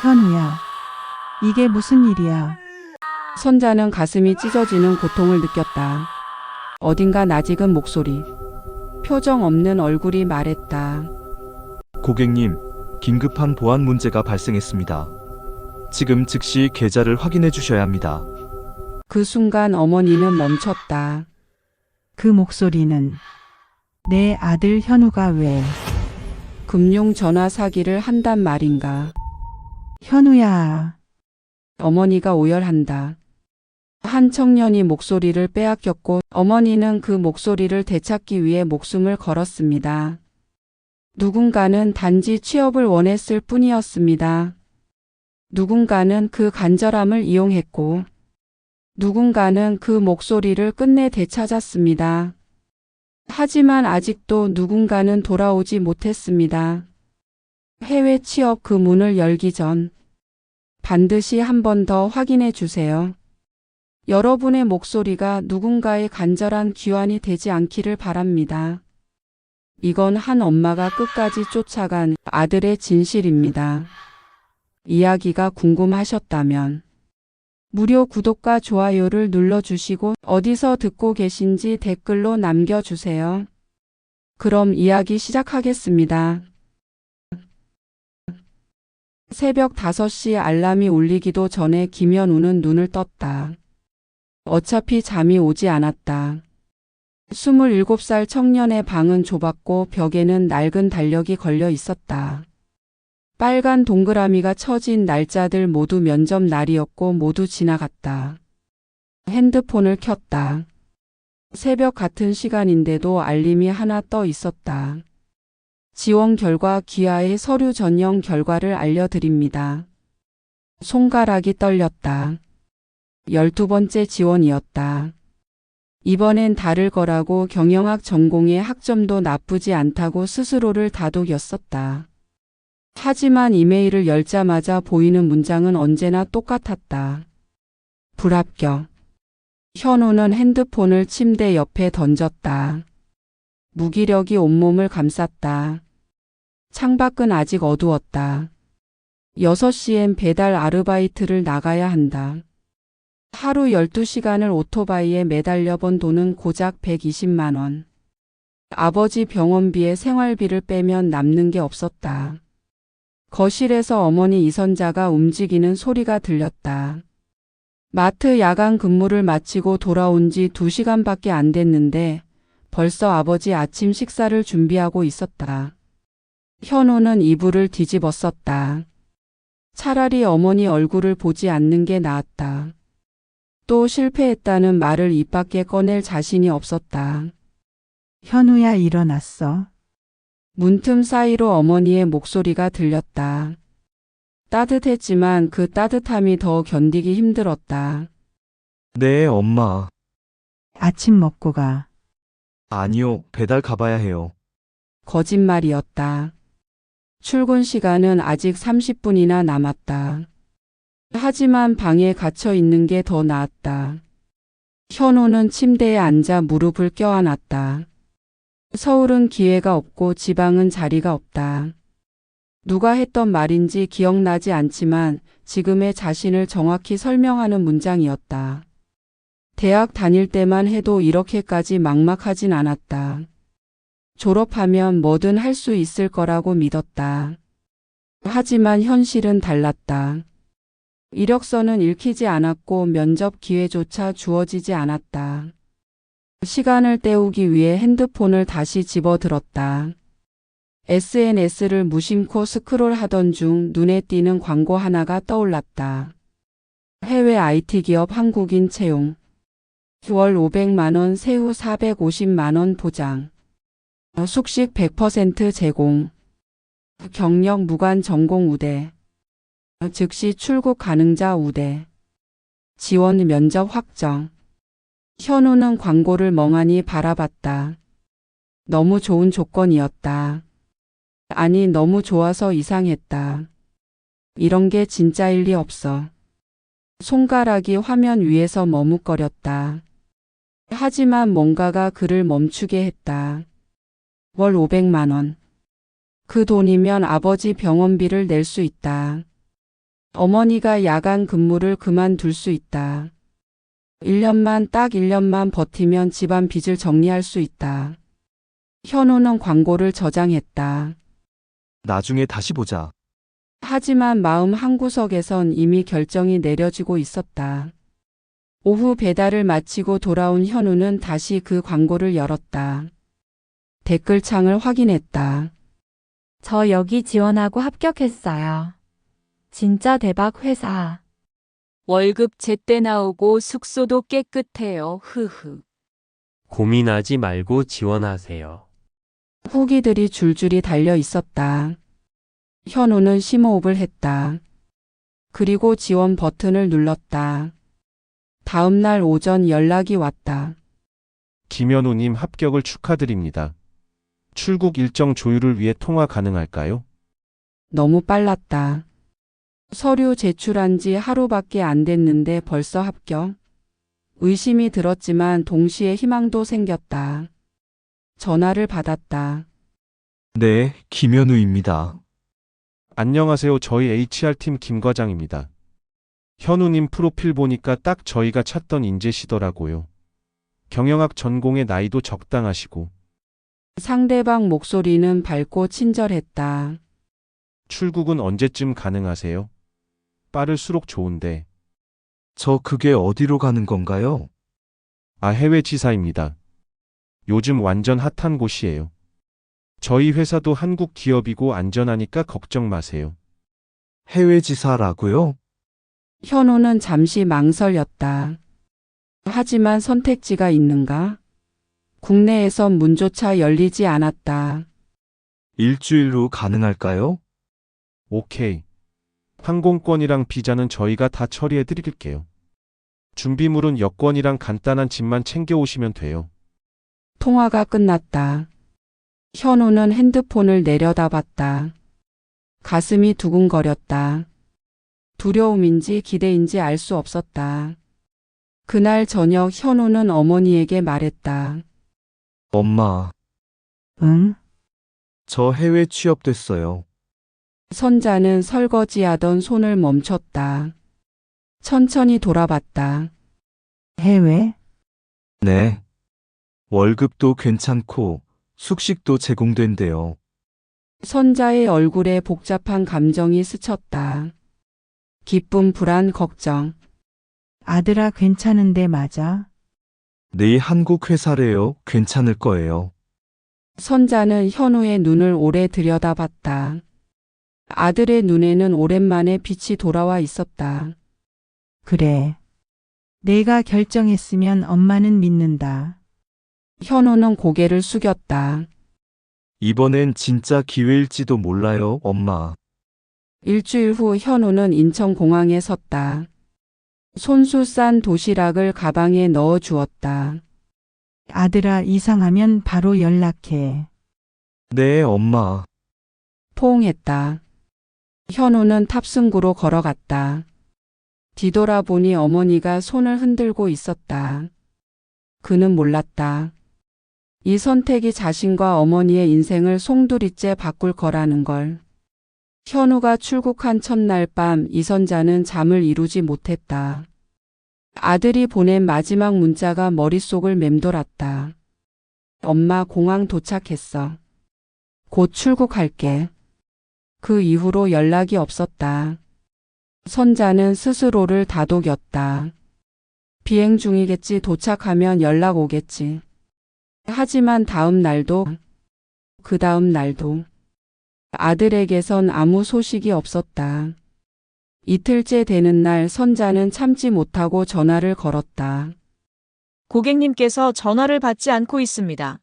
현우야, 이게 무슨 일이야? 선자는 가슴이 찢어지는 고통을 느꼈다. 어딘가 낯익은 목소리, 표정 없는 얼굴이 말했다. 고객님, 긴급한 보안 문제가 발생했습니다. 지금 즉시 계좌를 확인해 주셔야 합니다. 그 순간 어머니는 멈췄다. 그 목소리는 내 아들 현우가 왜? 금융 전화 사기를 한단 말인가. 현우야, 어머니가 오열한다. 한 청년이 목소리를 빼앗겼고 어머니는 그 목소리를 되찾기 위해 목숨을 걸었습니다. 누군가는 단지 취업을 원했을 뿐이었습니다. 누군가는 그 간절함을 이용했고 누군가는 그 목소리를 끝내 되찾았습니다. 하지만 아직도 누군가는 돌아오지 못했습니다. 해외 취업 그 문을 열기 전 반드시 한 번 더 확인해 주세요. 여러분의 목소리가 누군가의 간절한 귀환이 되지 않기를 바랍니다. 이건 한 엄마가 끝까지 쫓아간 아들의 진실입니다. 이야기가 궁금하셨다면 무료 구독과 좋아요를 눌러주시고 어디서 듣고 계신지 댓글로 남겨주세요. 그럼 이야기 시작하겠습니다. 새벽 5시 알람이 울리기도 전에 김현우는 눈을 떴다. 어차피 잠이 오지 않았다. 27살 청년의 방은 좁았고 벽에는 낡은 달력이 걸려 있었다. 빨간 동그라미가 쳐진 날짜들 모두 면접 날이었고 모두 지나갔다. 핸드폰을 켰다. 새벽 같은 시간인데도 알림이 하나 떠 있었다. 지원 결과 귀하의 서류 전형 결과를 알려드립니다. 손가락이 떨렸다. 12번째 지원이었다. 이번엔 다를 거라고 경영학 전공의 학점도 나쁘지 않다고 스스로를 다독였었다. 하지만 이메일을 열자마자 보이는 문장은 언제나 똑같았다. 불합격. 현우는 핸드폰을 침대 옆에 던졌다. 무기력이 온몸을 감쌌다. 창밖은 아직 어두웠다. 6시엔 배달 아르바이트를 나가야 한다. 하루 12시간을 오토바이에 매달려 번 돈은 고작 120만 원. 아버지 병원비에 생활비를 빼면 남는 게 없었다. 거실에서 어머니 이선자가 움직이는 소리가 들렸다. 마트 야간 근무를 마치고 돌아온 지 2시간밖에 안 됐는데 벌써 아버지 아침 식사를 준비하고 있었다. 현우는 이불을 뒤집었었다. 차라리 어머니 얼굴을 보지 않는 게 나았다. 또 실패했다는 말을 입 밖에 꺼낼 자신이 없었다. 현우야 일어났어. 문틈 사이로 어머니의 목소리가 들렸다. 따뜻했지만 그 따뜻함이 더 견디기 힘들었다. 네, 엄마. 아침 먹고 가. 아니요, 배달 가봐야 해요. 거짓말이었다. 출근 시간은 아직 30분이나 남았다. 하지만 방에 갇혀 있는 게 더 나았다. 현우는 침대에 앉아 무릎을 껴안았다. 서울은 기회가 없고 지방은 자리가 없다. 누가 했던 말인지 기억나지 않지만 지금의 자신을 정확히 설명하는 문장이었다. 대학 다닐 때만 해도 이렇게까지 막막하진 않았다. 졸업하면 뭐든 할 수 있을 거라고 믿었다. 하지만 현실은 달랐다. 이력서는 읽히지 않았고 면접 기회조차 주어지지 않았다. 시간을 때우기 위해 핸드폰을 다시 집어들었다. SNS를 무심코 스크롤하던 중 눈에 띄는 광고 하나가 떠올랐다. 해외 IT 기업 한국인 채용. 월 500만 원, 세후 450만 원 보장. 숙식 100% 제공. 경력 무관 전공 우대. 즉시 출국 가능자 우대. 지원 면접 확정. 현우는 광고를 멍하니 바라봤다. 너무 좋은 조건이었다. 아니, 너무 좋아서 이상했다. 이런 게 진짜일 리 없어. 손가락이 화면 위에서 머뭇거렸다. 하지만 뭔가가 그를 멈추게 했다. 월 500만 원. 그 돈이면 아버지 병원비를 낼 수 있다. 어머니가 야간 근무를 그만둘 수 있다. 1년만 버티면 집안 빚을 정리할 수 있다. 현우는 광고를 저장했다. 나중에 다시 보자. 하지만 마음 한구석에선 이미 결정이 내려지고 있었다. 오후 배달을 마치고 돌아온 현우는 다시 그 광고를 열었다. 댓글창을 확인했다. 저 여기 지원하고 합격했어요. 진짜 대박 회사. 월급 제때 나오고 숙소도 깨끗해요. 흐흐. 고민하지 말고 지원하세요. 후기들이 줄줄이 달려 있었다. 현우는 심호흡을 했다. 그리고 지원 버튼을 눌렀다. 다음 날 오전 연락이 왔다. 김현우님 합격을 축하드립니다. 출국 일정 조율을 위해 통화 가능할까요? 너무 빨랐다. 서류 제출한 지 하루밖에 안 됐는데 벌써 합격? 의심이 들었지만 동시에 희망도 생겼다. 전화를 받았다. 네, 김현우입니다. 안녕하세요. 저희 HR팀 김 과장입니다. 현우님 프로필 보니까 딱 저희가 찾던 인재시더라고요. 경영학 전공의 나이도 적당하시고 상대방 목소리는 밝고 친절했다. 출국은 언제쯤 가능하세요? 빠를수록 좋은데. 저 그게 어디로 가는 건가요? 해외 지사입니다. 요즘 완전 핫한 곳이에요. 저희 회사도 한국 기업이고 안전하니까 걱정 마세요. 해외 지사라고요? 현우는 잠시 망설였다. 하지만 선택지가 있는가? 국내에선 문조차 열리지 않았다. 일주일 후 가능할까요? 오케이. 항공권이랑 비자는 저희가 다 처리해 드릴게요. 준비물은 여권이랑 간단한 짐만 챙겨 오시면 돼요. 통화가 끝났다. 현우는 핸드폰을 내려다봤다. 가슴이 두근거렸다. 두려움인지 기대인지 알 수 없었다. 그날 저녁 현우는 어머니에게 말했다. 엄마, 응? 저 해외 취업됐어요. 선자는 설거지하던 손을 멈췄다. 천천히 돌아봤다. 해외? 네. 월급도 괜찮고 숙식도 제공된대요. 선자의 얼굴에 복잡한 감정이 스쳤다. 기쁨, 불안, 걱정. 아들아 괜찮은데 맞아? 네 한국 회사래요. 괜찮을 거예요. 선자는 현우의 눈을 오래 들여다봤다. 아들의 눈에는 오랜만에 빛이 돌아와 있었다. 그래. 내가 결정했으면 엄마는 믿는다. 현우는 고개를 숙였다. 이번엔 진짜 기회일지도 몰라요, 엄마. 일주일 후 현우는 인천공항에 섰다. 손수 싼 도시락을 가방에 넣어 주었다. 아들아 이상하면 바로 연락해. 네, 엄마. 포옹했다. 현우는 탑승구로 걸어갔다. 뒤돌아보니 어머니가 손을 흔들고 있었다. 그는 몰랐다. 이 선택이 자신과 어머니의 인생을 송두리째 바꿀 거라는 걸. 현우가 출국한 첫날 밤 이선자는 잠을 이루지 못했다. 아들이 보낸 마지막 문자가 머릿속을 맴돌았다. 엄마 공항 도착했어. 곧 출국할게. 그 이후로 연락이 없었다. 선자는 스스로를 다독였다. 비행 중이겠지, 도착하면 연락 오겠지. 하지만 다음 날도, 그 다음 날도 아들에게선 아무 소식이 없었다. 이틀째 되는 날 선자는 참지 못하고 전화를 걸었다. 고객님께서 전화를 받지 않고 있습니다.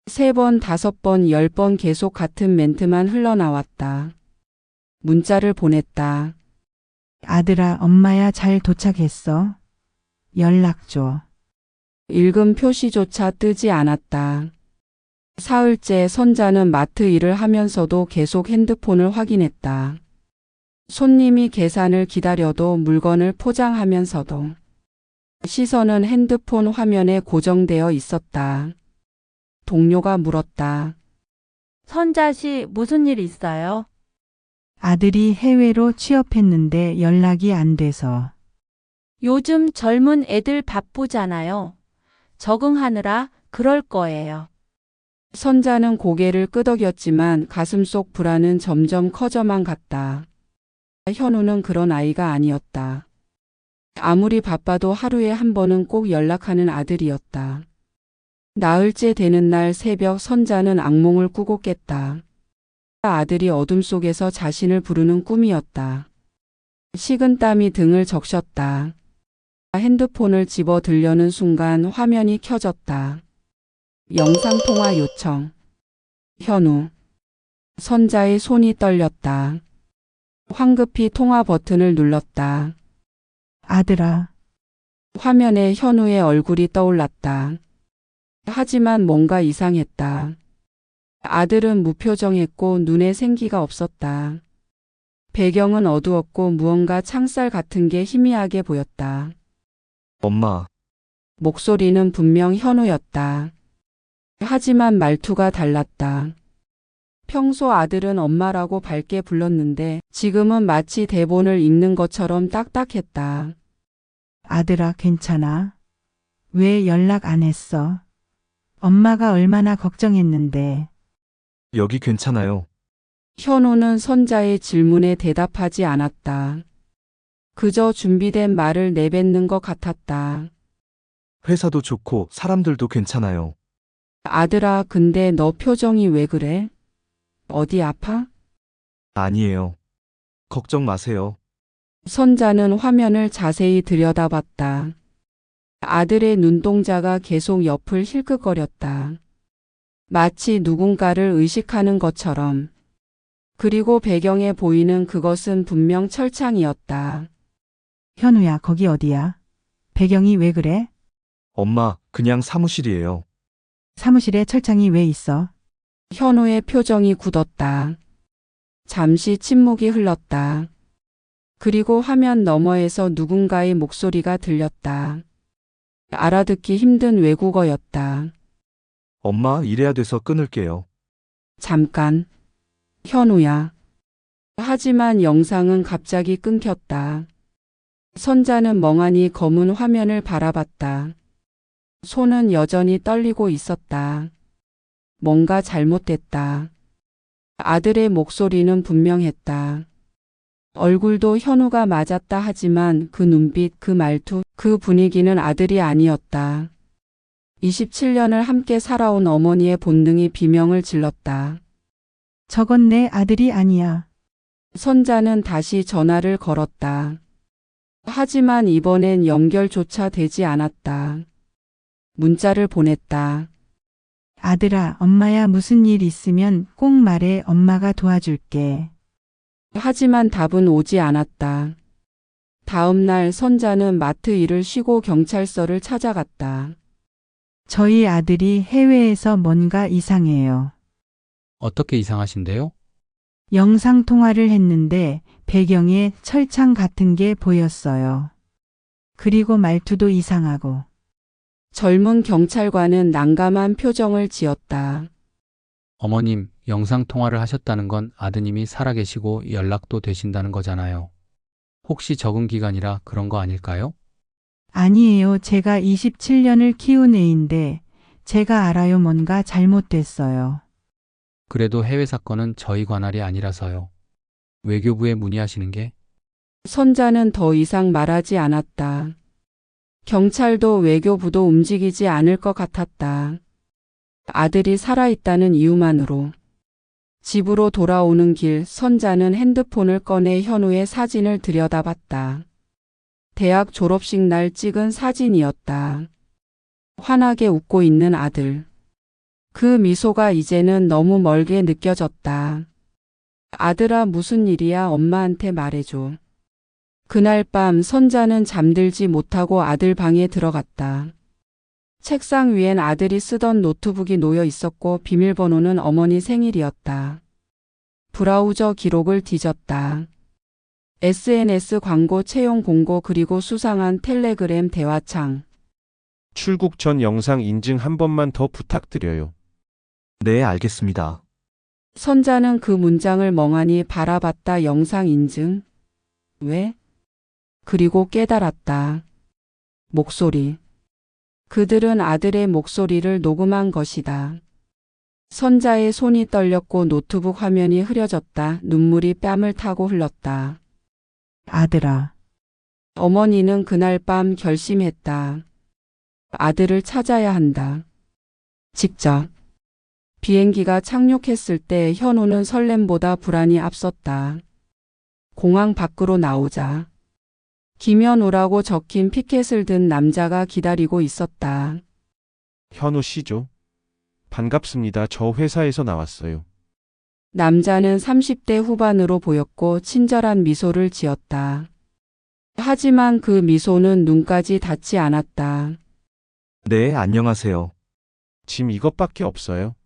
3번, 5번, 10번 계속 같은 멘트만 흘러나왔다. 문자를 보냈다. 아들아 엄마야 잘 도착했어. 연락 줘. 읽음 표시조차 뜨지 않았다. 사흘째 선자는 마트 일을 하면서도 계속 핸드폰을 확인했다. 손님이 계산을 기다려도 물건을 포장하면서도 시선은 핸드폰 화면에 고정되어 있었다. 동료가 물었다. 선자씨 무슨 일 있어요? 아들이 해외로 취업했는데 연락이 안 돼서. 요즘 젊은 애들 바쁘잖아요. 적응하느라 그럴 거예요. 선자는 고개를 끄덕였지만 가슴속 불안은 점점 커져만 갔다. 현우는 그런 아이가 아니었다. 아무리 바빠도 하루에 한 번은 꼭 연락하는 아들이었다. 나흘째 되는 날 새벽 선자는 악몽을 꾸고 깼다. 아들이 어둠 속에서 자신을 부르는 꿈이었다. 식은땀이 등을 적셨다. 핸드폰을 집어 들려는 순간 화면이 켜졌다. 영상통화 요청. 현우. 선자의 손이 떨렸다. 황급히 통화 버튼을 눌렀다. 아들아, 화면에 현우의 얼굴이 떠올랐다. 하지만 뭔가 이상했다. 아들은 무표정했고 눈에 생기가 없었다. 배경은 어두웠고 무언가 창살 같은 게 희미하게 보였다. 엄마, 목소리는 분명 현우였다. 하지만 말투가 달랐다. 평소 아들은 엄마라고 밝게 불렀는데 지금은 마치 대본을 읽는 것처럼 딱딱했다. 아들아, 괜찮아? 왜 연락 안 했어? 엄마가 얼마나 걱정했는데. 여기 괜찮아요. 현우는 선자의 질문에 대답하지 않았다. 그저 준비된 말을 내뱉는 것 같았다. 회사도 좋고 사람들도 괜찮아요. 아들아, 근데 너 표정이 왜 그래? 어디 아파? 아니에요. 걱정 마세요. 선자는 화면을 자세히 들여다봤다. 아들의 눈동자가 계속 옆을 힐끗거렸다. 마치 누군가를 의식하는 것처럼. 그리고 배경에 보이는 그것은 분명 철창이었다. 현우야, 거기 어디야? 배경이 왜 그래? 엄마, 그냥 사무실이에요. 사무실에 철창이 왜 있어? 현우의 표정이 굳었다. 잠시 침묵이 흘렀다. 그리고 화면 너머에서 누군가의 목소리가 들렸다. 알아듣기 힘든 외국어였다. 엄마, 이래야 돼서 끊을게요. 잠깐. 현우야. 하지만 영상은 갑자기 끊겼다. 선자는 멍하니 검은 화면을 바라봤다. 손은 여전히 떨리고 있었다. 뭔가 잘못됐다. 아들의 목소리는 분명했다. 얼굴도 현우가 맞았다 하지만 그 눈빛, 그 말투, 그 분위기는 아들이 아니었다. 27년을 함께 살아온 어머니의 본능이 비명을 질렀다. 저건 내 아들이 아니야. 선자는 다시 전화를 걸었다. 하지만 이번엔 연결조차 되지 않았다. 문자를 보냈다. 아들아, 엄마야, 무슨 일 있으면 꼭 말해. 엄마가 도와줄게. 하지만 답은 오지 않았다. 다음 날 선자는 마트 일을 쉬고 경찰서를 찾아갔다. 저희 아들이 해외에서 뭔가 이상해요. 어떻게 이상하신데요? 영상 통화를 했는데 배경에 철창 같은 게 보였어요. 그리고 말투도 이상하고. 젊은 경찰관은 난감한 표정을 지었다. 어머님, 영상 통화를 하셨다는 건 아드님이 살아계시고 연락도 되신다는 거잖아요. 혹시 적응 기간이라 그런 거 아닐까요? 아니에요. 제가 27년을 키운 애인데 제가 알아요. 뭔가 잘못됐어요. 그래도 해외 사건은 저희 관할이 아니라서요. 외교부에 문의하시는 게 선자는 더 이상 말하지 않았다. 경찰도 외교부도 움직이지 않을 것 같았다. 아들이 살아있다는 이유만으로. 집으로 돌아오는 길 선자는 핸드폰을 꺼내 현우의 사진을 들여다봤다. 대학 졸업식 날 찍은 사진이었다. 환하게 웃고 있는 아들. 그 미소가 이제는 너무 멀게 느껴졌다. 아들아, 무슨 일이야? 엄마한테 말해줘. 그날 밤 선자는 잠들지 못하고 아들 방에 들어갔다. 책상 위엔 아들이 쓰던 노트북이 놓여 있었고 비밀번호는 어머니 생일이었다. 브라우저 기록을 뒤졌다. SNS 광고 채용 공고 그리고 수상한 텔레그램 대화창. 출국 전 영상 인증 한 번만 더 부탁드려요. 네, 알겠습니다. 선자는 그 문장을 멍하니 바라봤다. 영상 인증. 왜? 그리고 깨달았다. 목소리. 그들은 아들의 목소리를 녹음한 것이다. 선자의 손이 떨렸고 노트북 화면이 흐려졌다. 눈물이 뺨을 타고 흘렀다. 아들아, 어머니는 그날 밤 결심했다. 아들을 찾아야 한다. 직접. 비행기가 착륙했을 때 현우는 설렘보다 불안이 앞섰다. 공항 밖으로 나오자 김현우라고 적힌 피켓을 든 남자가 기다리고 있었다. 현우 씨죠? 반갑습니다. 저 회사에서 나왔어요. 남자는 30대 후반으로 보였고 친절한 미소를 지었다. 하지만 그 미소는 눈까지 닿지 않았다. 네, 안녕하세요. 짐 이것밖에 없어요.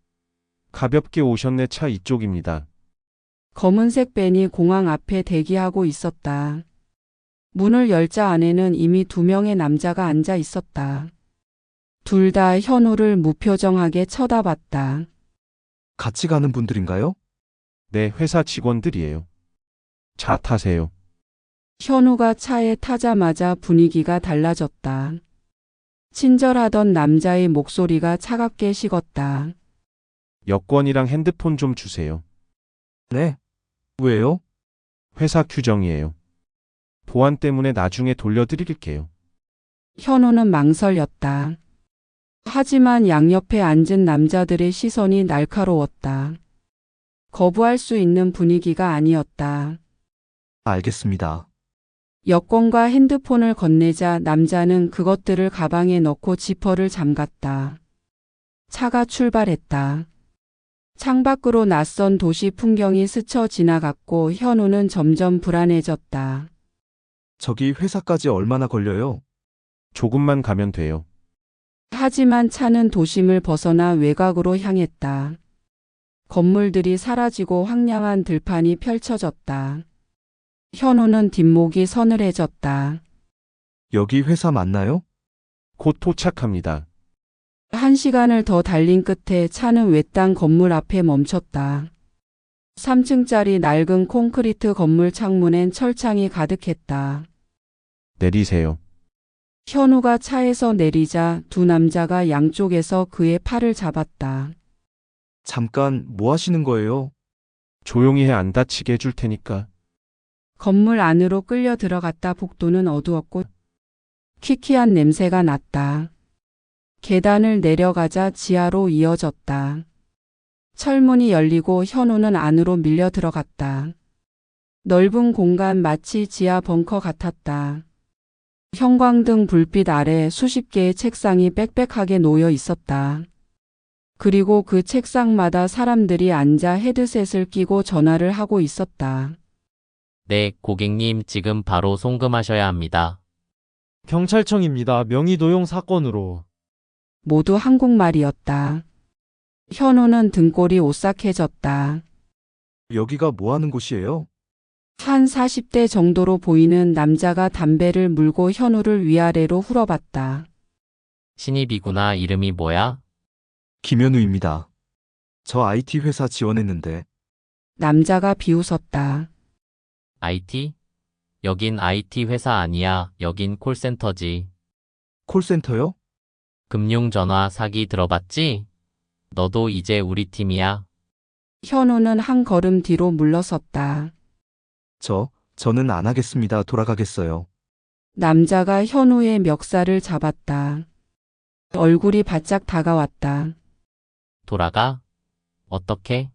가볍게 오셨네. 차 이쪽입니다. 검은색 밴이 공항 앞에 대기하고 있었다. 문을 열자 안에는 이미 2명의 남자가 앉아 있었다. 둘 다 현우를 무표정하게 쳐다봤다. 같이 가는 분들인가요? 네, 회사 직원들이에요. 차 타세요. 현우가 차에 타자마자 분위기가 달라졌다. 친절하던 남자의 목소리가 차갑게 식었다. 여권이랑 핸드폰 좀 주세요. 네. 왜요? 회사 규정이에요. 보안 때문에 나중에 돌려드릴게요. 현우는 망설였다. 하지만 양옆에 앉은 남자들의 시선이 날카로웠다. 거부할 수 있는 분위기가 아니었다. 알겠습니다. 여권과 핸드폰을 건네자 남자는 그것들을 가방에 넣고 지퍼를 잠갔다. 차가 출발했다. 창밖으로 낯선 도시 풍경이 스쳐 지나갔고 현우는 점점 불안해졌다. 저기 회사까지 얼마나 걸려요? 조금만 가면 돼요. 하지만 차는 도심을 벗어나 외곽으로 향했다. 건물들이 사라지고 황량한 들판이 펼쳐졌다. 현우는 뒷목이 서늘해졌다. 여기 회사 맞나요? 곧 도착합니다. 1시간을 더 달린 끝에 차는 외딴 건물 앞에 멈췄다. 3층짜리 낡은 콘크리트 건물 창문엔 철창이 가득했다. 내리세요. 현우가 차에서 내리자 두 남자가 양쪽에서 그의 팔을 잡았다. 잠깐, 뭐 하시는 거예요? 조용히 해. 안 다치게 해줄 테니까. 건물 안으로 끌려 들어갔다. 복도는 어두웠고 키키한 냄새가 났다. 계단을 내려가자 지하로 이어졌다. 철문이 열리고 현우는 안으로 밀려 들어갔다. 넓은 공간 마치 지하 벙커 같았다. 형광등 불빛 아래 수십 개의 책상이 빽빽하게 놓여 있었다. 그리고 그 책상마다 사람들이 앉아 헤드셋을 끼고 전화를 하고 있었다. 네, 고객님 지금 바로 송금하셔야 합니다. 경찰청입니다. 명의도용 사건으로. 모두 한국말이었다. 현우는 등골이 오싹해졌다. 여기가 뭐 하는 곳이에요? 한 40대 정도로 보이는 남자가 담배를 물고 현우를 위아래로 흘어봤다. 신입이구나. 이름이 뭐야? 김현우입니다. 저 IT 회사 지원했는데. 남자가 비웃었다. IT? 여긴 IT 회사 아니야. 여긴 콜센터지. 콜센터요? 금융전화 사기 들어봤지? 너도 이제 우리 팀이야. 현우는 한 걸음 뒤로 물러섰다. 저는 안 하겠습니다. 돌아가겠어요. 남자가 현우의 멱살을 잡았다. 얼굴이 바짝 다가왔다. 돌아가? 어떻게?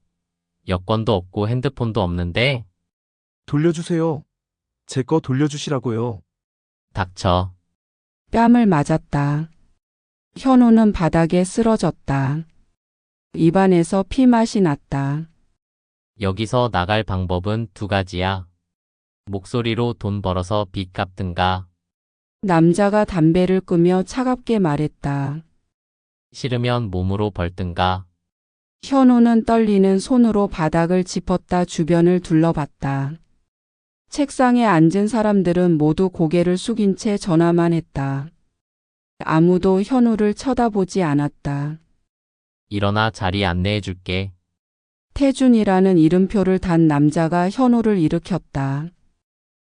여권도 없고 핸드폰도 없는데? 돌려주세요. 제 거 돌려주시라고요. 닥쳐. 뺨을 맞았다. 현우는 바닥에 쓰러졌다. 입안에서 피맛이 났다. 여기서 나갈 방법은 두 가지야. 목소리로 돈 벌어서 빚 갚든가. 남자가 담배를 끄며 차갑게 말했다. 싫으면 몸으로 벌든가. 현우는 떨리는 손으로 바닥을 짚었다. 주변을 둘러봤다. 책상에 앉은 사람들은 모두 고개를 숙인 채 전화만 했다. 아무도 현우를 쳐다보지 않았다. 일어나 자리 안내해 줄게. 태준이라는 이름표를 단 남자가 현우를 일으켰다.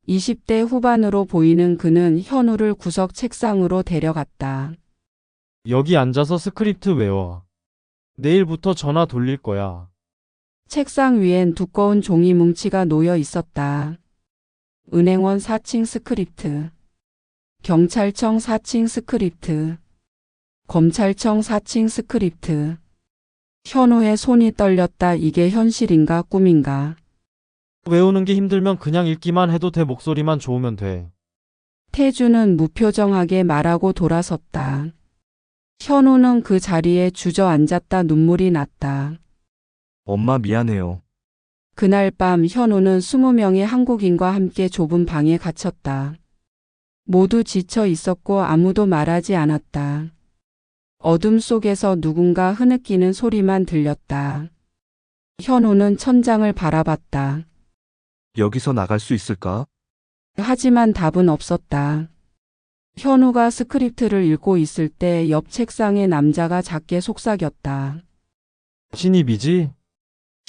20대 후반으로 보이는 그는 현우를 구석 책상으로 데려갔다. 여기 앉아서 스크립트 외워. 내일부터 전화 돌릴 거야. 책상 위엔 두꺼운 종이 뭉치가 놓여 있었다. 은행원 4층 스크립트, 경찰청 4층 스크립트, 검찰청 4층 스크립트. 현우의 손이 떨렸다. 이게 현실인가 꿈인가? 외우는 게 힘들면 그냥 읽기만 해도 돼. 목소리만 좋으면 돼. 태주는 무표정하게 말하고 돌아섰다. 현우는 그 자리에 주저앉았다. 눈물이 났다. 엄마 미안해요. 그날 밤 현우는 20명의 한국인과 함께 좁은 방에 갇혔다. 모두 지쳐 있었고 아무도 말하지 않았다. 어둠 속에서 누군가 흐느끼는 소리만 들렸다. 현우는 천장을 바라봤다. 여기서 나갈 수 있을까? 하지만 답은 없었다. 현우가 스크립트를 읽고 있을 때 옆 책상에 남자가 작게 속삭였다. 신입이지?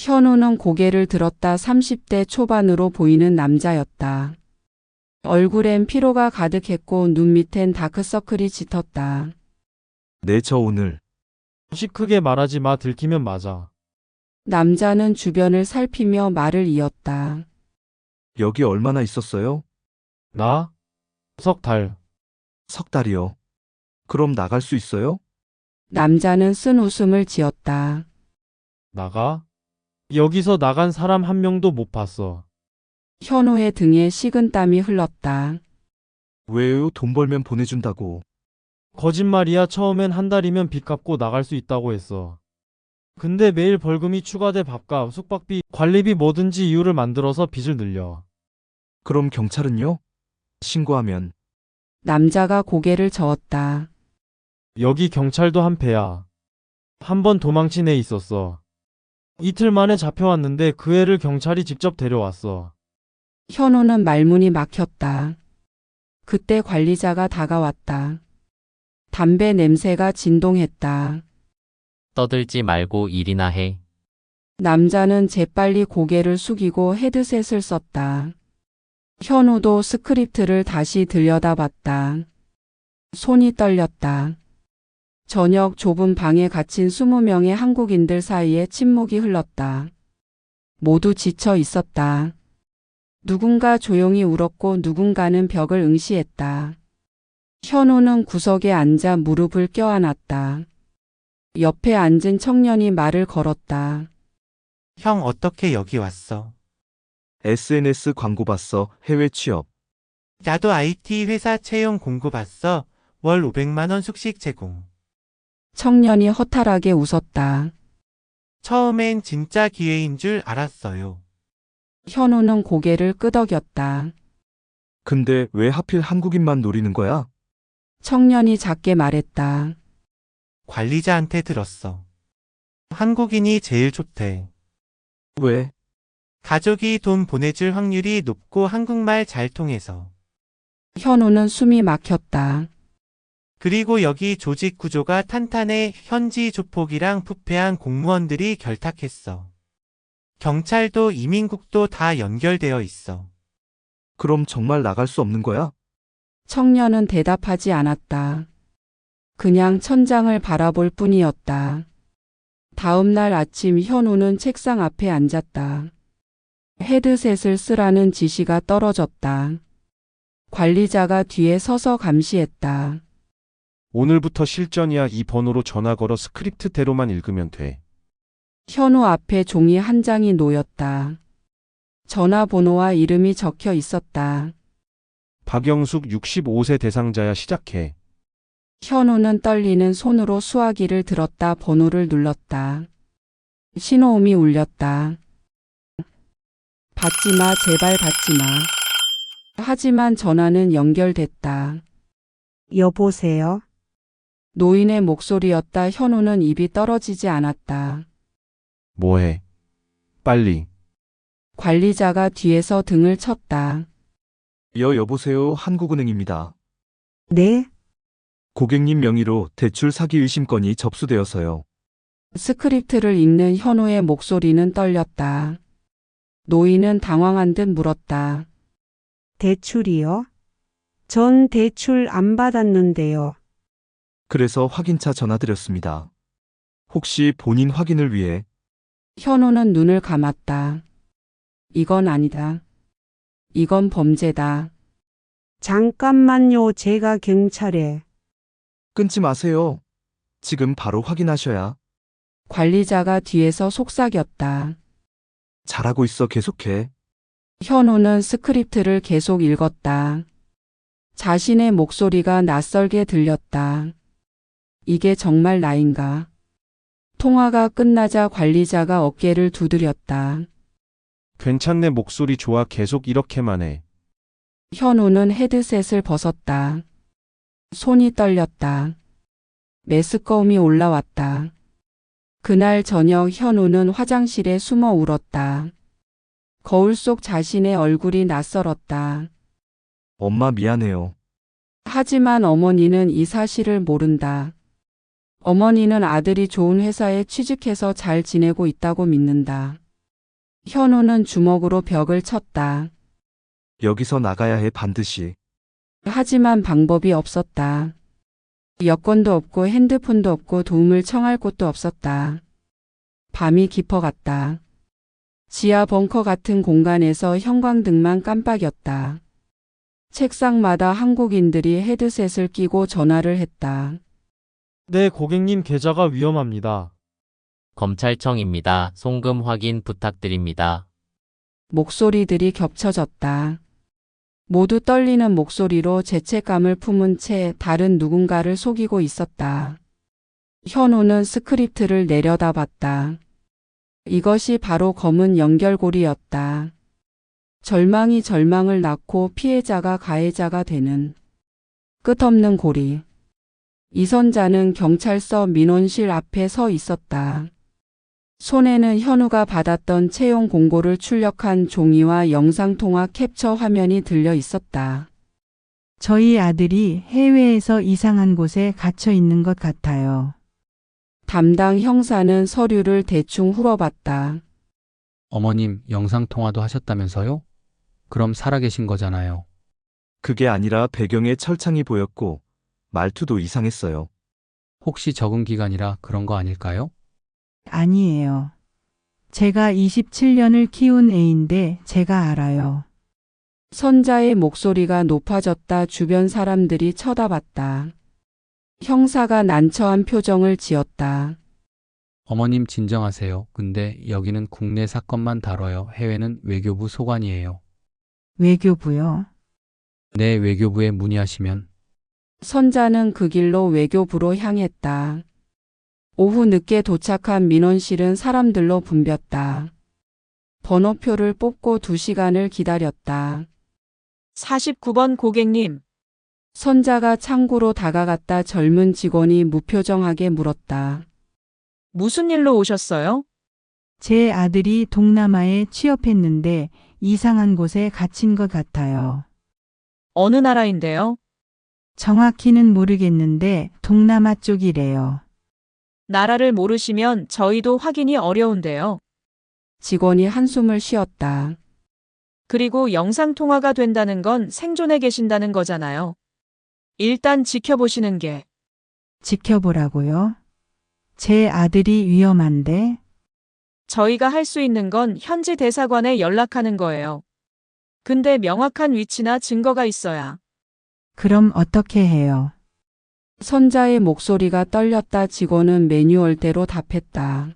현우는 고개를 들었다. 30대 초반으로 보이는 남자였다. 얼굴엔 피로가 가득했고 눈 밑엔 다크서클이 짙었다. 네, 저 오늘 시 크게 말하지 마. 들키면 맞아. 남자는 주변을 살피며 말을 이었다. 여기 얼마나 있었어요? 나? 석 달. 석 달이요. 그럼 나갈 수 있어요? 남자는 쓴 웃음을 지었다. 나가? 여기서 나간 사람 한 명도 못 봤어. 현우의 등에 식은땀이 흘렀다. 왜요? 돈 벌면 보내준다고. 거짓말이야. 처음엔 한 달이면 빚 갚고 나갈 수 있다고 했어. 근데 매일 벌금이 추가돼 밥값, 숙박비, 관리비 뭐든지 이유를 만들어서 빚을 늘려. 그럼 경찰은요? 신고하면. 남자가 고개를 저었다. 여기 경찰도 한패야. 한 번 도망친 애 있었어. 이틀 만에 잡혀왔는데 그 애를 경찰이 직접 데려왔어. 현우는 말문이 막혔다. 그때 관리자가 다가왔다. 담배 냄새가 진동했다. 떠들지 말고 일이나 해. 남자는 재빨리 고개를 숙이고 헤드셋을 썼다. 현우도 스크립트를 다시 들여다봤다. 손이 떨렸다. 저녁 좁은 방에 갇힌 20명의 한국인들 사이에 침묵이 흘렀다. 모두 지쳐 있었다. 누군가 조용히 울었고 누군가는 벽을 응시했다. 현우는 구석에 앉아 무릎을 껴안았다. 옆에 앉은 청년이 말을 걸었다. 형 어떻게 여기 왔어? SNS 광고 봤어. 해외 취업. 나도 IT 회사 채용 공고 봤어. 월 500만 원 숙식 제공. 청년이 허탈하게 웃었다. 처음엔 진짜 기회인 줄 알았어요. 현우는 고개를 끄덕였다. 근데 왜 하필 한국인만 노리는 거야? 청년이 작게 말했다. 관리자한테 들었어. 한국인이 제일 좋대. 왜? 가족이 돈 보내줄 확률이 높고 한국말 잘 통해서. 현우는 숨이 막혔다. 그리고 여기 조직 구조가 탄탄해. 현지 조폭이랑 부패한 공무원들이 결탁했어. 경찰도 이민국도 다 연결되어 있어. 그럼 정말 나갈 수 없는 거야? 청년은 대답하지 않았다. 그냥 천장을 바라볼 뿐이었다. 다음 날 아침 현우는 책상 앞에 앉았다. 헤드셋을 쓰라는 지시가 떨어졌다. 관리자가 뒤에 서서 감시했다. 오늘부터 실전이야. 이 번호로 전화 걸어. 스크립트대로만 읽으면 돼. 현우 앞에 종이 한 장이 놓였다. 전화번호와 이름이 적혀 있었다. 박영숙 65세 대상자야. 시작해. 현우는 떨리는 손으로 수화기를 들었다. 번호를 눌렀다. 신호음이 울렸다. 받지마, 제발 받지마. 하지만 전화는 연결됐다. 여보세요? 노인의 목소리였다. 현우는 입이 떨어지지 않았다. 뭐해? 빨리. 관리자가 뒤에서 등을 쳤다. 여보세요. 한국은행입니다. 네? 고객님 명의로 대출 사기 의심건이 접수되어서요. 스크립트를 읽는 현우의 목소리는 떨렸다. 노인은 당황한 듯 물었다. 대출이요? 전 대출 안 받았는데요. 그래서 확인차 전화드렸습니다. 혹시 본인 확인을 위해 현우는 눈을 감았다. 이건 아니다. 이건 범죄다. 잠깐만요. 제가 경찰에. 끊지 마세요. 지금 바로 확인하셔야. 관리자가 뒤에서 속삭였다. 잘하고 있어 계속해. 현우는 스크립트를 계속 읽었다. 자신의 목소리가 낯설게 들렸다. 이게 정말 나인가? 통화가 끝나자 관리자가 어깨를 두드렸다. 괜찮네. 목소리 좋아. 계속 이렇게만 해. 현우는 헤드셋을 벗었다. 손이 떨렸다. 메스꺼움이 올라왔다. 그날 저녁 현우는 화장실에 숨어 울었다. 거울 속 자신의 얼굴이 낯설었다. 엄마 미안해요. 하지만 어머니는 이 사실을 모른다. 어머니는 아들이 좋은 회사에 취직해서 잘 지내고 있다고 믿는다. 현우는 주먹으로 벽을 쳤다. 여기서 나가야 해 반드시. 하지만 방법이 없었다. 여권도 없고 핸드폰도 없고 도움을 청할 곳도 없었다. 밤이 깊어갔다. 지하 벙커 같은 공간에서 형광등만 깜빡였다. 책상마다 한국인들이 헤드셋을 끼고 전화를 했다. 네, 고객님 계좌가 위험합니다. 검찰청입니다. 송금 확인 부탁드립니다. 목소리들이 겹쳐졌다. 모두 떨리는 목소리로 죄책감을 품은 채 다른 누군가를 속이고 있었다. 현우는 스크립트를 내려다봤다. 이것이 바로 검은 연결고리였다. 절망이 절망을 낳고 피해자가 가해자가 되는 끝없는 고리. 이선자는 경찰서 민원실 앞에 서 있었다. 손에는 현우가 받았던 채용 공고를 출력한 종이와 영상통화 캡처 화면이 들려 있었다. 저희 아들이 해외에서 이상한 곳에 갇혀 있는 것 같아요. 담당 형사는 서류를 대충 훑어봤다. 어머님, 영상통화도 하셨다면서요? 그럼 살아계신 거잖아요. 그게 아니라 배경에 철창이 보였고 말투도 이상했어요. 혹시 적응 기간이라 그런 거 아닐까요? 아니에요. 제가 27년을 키운 애인데 제가 알아요. 선자의 목소리가 높아졌다. 주변 사람들이 쳐다봤다. 형사가 난처한 표정을 지었다. 어머님 진정하세요. 근데 여기는 국내 사건만 다뤄요. 해외는 외교부 소관이에요. 외교부요? 네, 외교부에 문의하시면. 선자는 그 길로 외교부로 향했다. 오후 늦게 도착한 민원실은 사람들로 붐볐다. 번호표를 뽑고 2시간을 기다렸다. 49번 고객님. 선자가 창구로 다가갔다. 젊은 직원이 무표정하게 물었다. 무슨 일로 오셨어요? 제 아들이 동남아에 취업했는데 이상한 곳에 갇힌 것 같아요. 어느 나라인데요? 정확히는 모르겠는데 동남아 쪽이래요. 나라를 모르시면 저희도 확인이 어려운데요. 직원이 한숨을 쉬었다. 그리고 영상통화가 된다는 건 생존해 계신다는 거잖아요. 일단 지켜보시는 게. 지켜보라고요? 제 아들이 위험한데? 저희가 할 수 있는 건 현지 대사관에 연락하는 거예요. 근데 명확한 위치나 증거가 있어야. 그럼 어떻게 해요? 선자의 목소리가 떨렸다. 직원은 매뉴얼대로 답했다.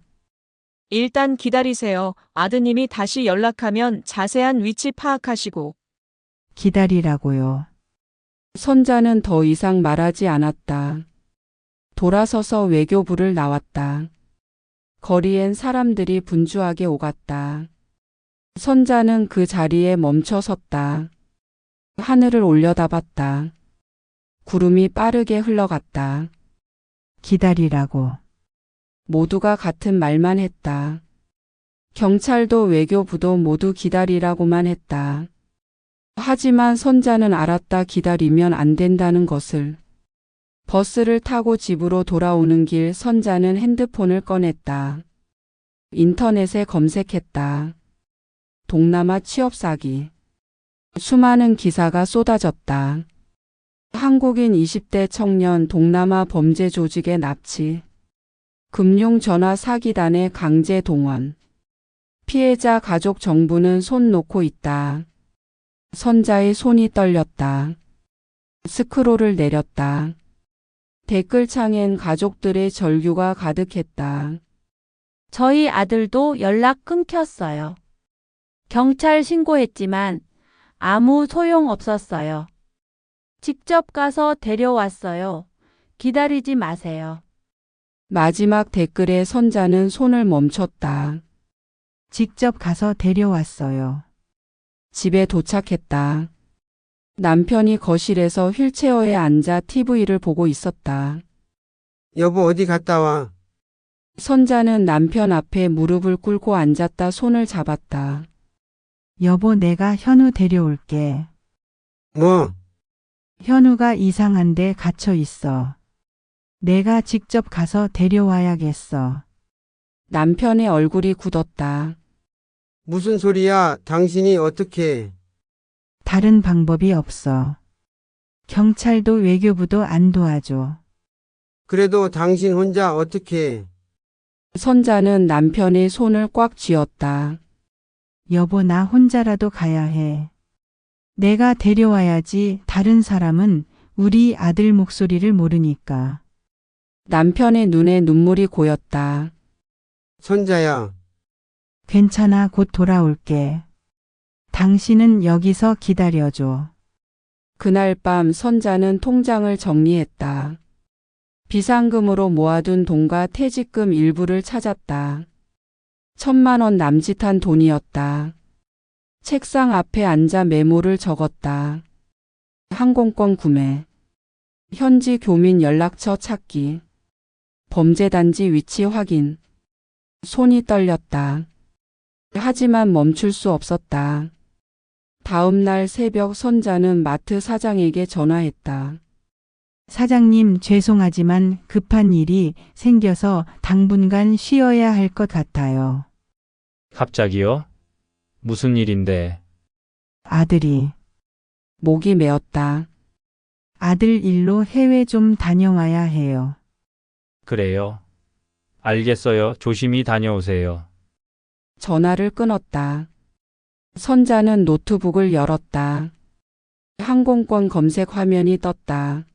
일단 기다리세요. 아드님이 다시 연락하면 자세한 위치 파악하시고. 기다리라고요. 선자는 더 이상 말하지 않았다. 돌아서서 외교부를 나왔다. 거리엔 사람들이 분주하게 오갔다. 선자는 그 자리에 멈춰 섰다. 하늘을 올려다봤다. 구름이 빠르게 흘러갔다. 기다리라고. 모두가 같은 말만 했다. 경찰도 외교부도 모두 기다리라고만 했다. 하지만 선자는 알았다. 기다리면 안 된다는 것을. 버스를 타고 집으로 돌아오는 길 선자는 핸드폰을 꺼냈다. 인터넷에 검색했다. 동남아 취업 사기. 수많은 기사가 쏟아졌다. 한국인 20대 청년 동남아 범죄 조직의 납치. 금융 전화 사기단의 강제 동원. 피해자 가족 정부는 손 놓고 있다. 선자의 손이 떨렸다. 스크롤을 내렸다. 댓글창엔 가족들의 절규가 가득했다. 저희 아들도 연락 끊겼어요. 경찰 신고했지만 아무 소용 없었어요. 직접 가서 데려왔어요. 기다리지 마세요. 마지막 댓글에 선자는 손을 멈췄다. 직접 가서 데려왔어요. 집에 도착했다. 남편이 거실에서 휠체어에 앉아 TV를 보고 있었다. 여보, 어디 갔다 와? 선자는 남편 앞에 무릎을 꿇고 앉았다 손을 잡았다. 여보, 내가 현우 데려올게. 뭐? 현우가 이상한데 갇혀 있어. 내가 직접 가서 데려와야겠어. 남편의 얼굴이 굳었다. 무슨 소리야? 당신이 어떻게? 다른 방법이 없어. 경찰도 외교부도 안 도와줘. 그래도 당신 혼자 어떻게? 선자는 남편의 손을 꽉 쥐었다. 여보, 나 혼자라도 가야 해. 내가 데려와야지. 다른 사람은 우리 아들 목소리를 모르니까. 남편의 눈에 눈물이 고였다. 선자야. 괜찮아, 곧 돌아올게. 당신은 여기서 기다려줘. 그날 밤 선자는 통장을 정리했다. 비상금으로 모아둔 돈과 퇴직금 일부를 찾았다. 1,000만 원 남짓한 돈이었다. 책상 앞에 앉아 메모를 적었다. 항공권 구매, 현지 교민 연락처 찾기, 범죄단지 위치 확인. 손이 떨렸다. 하지만 멈출 수 없었다. 다음 날 새벽 선자는 마트 사장에게 전화했다. 사장님, 죄송하지만 급한 일이 생겨서 당분간 쉬어야 할 것 같아요. 갑자기요? 무슨 일인데? 아들이. 목이 메었다. 아들 일로 해외 좀 다녀와야 해요. 그래요. 알겠어요. 조심히 다녀오세요. 전화를 끊었다. 선자는 노트북을 열었다. 항공권 검색 화면이 떴다.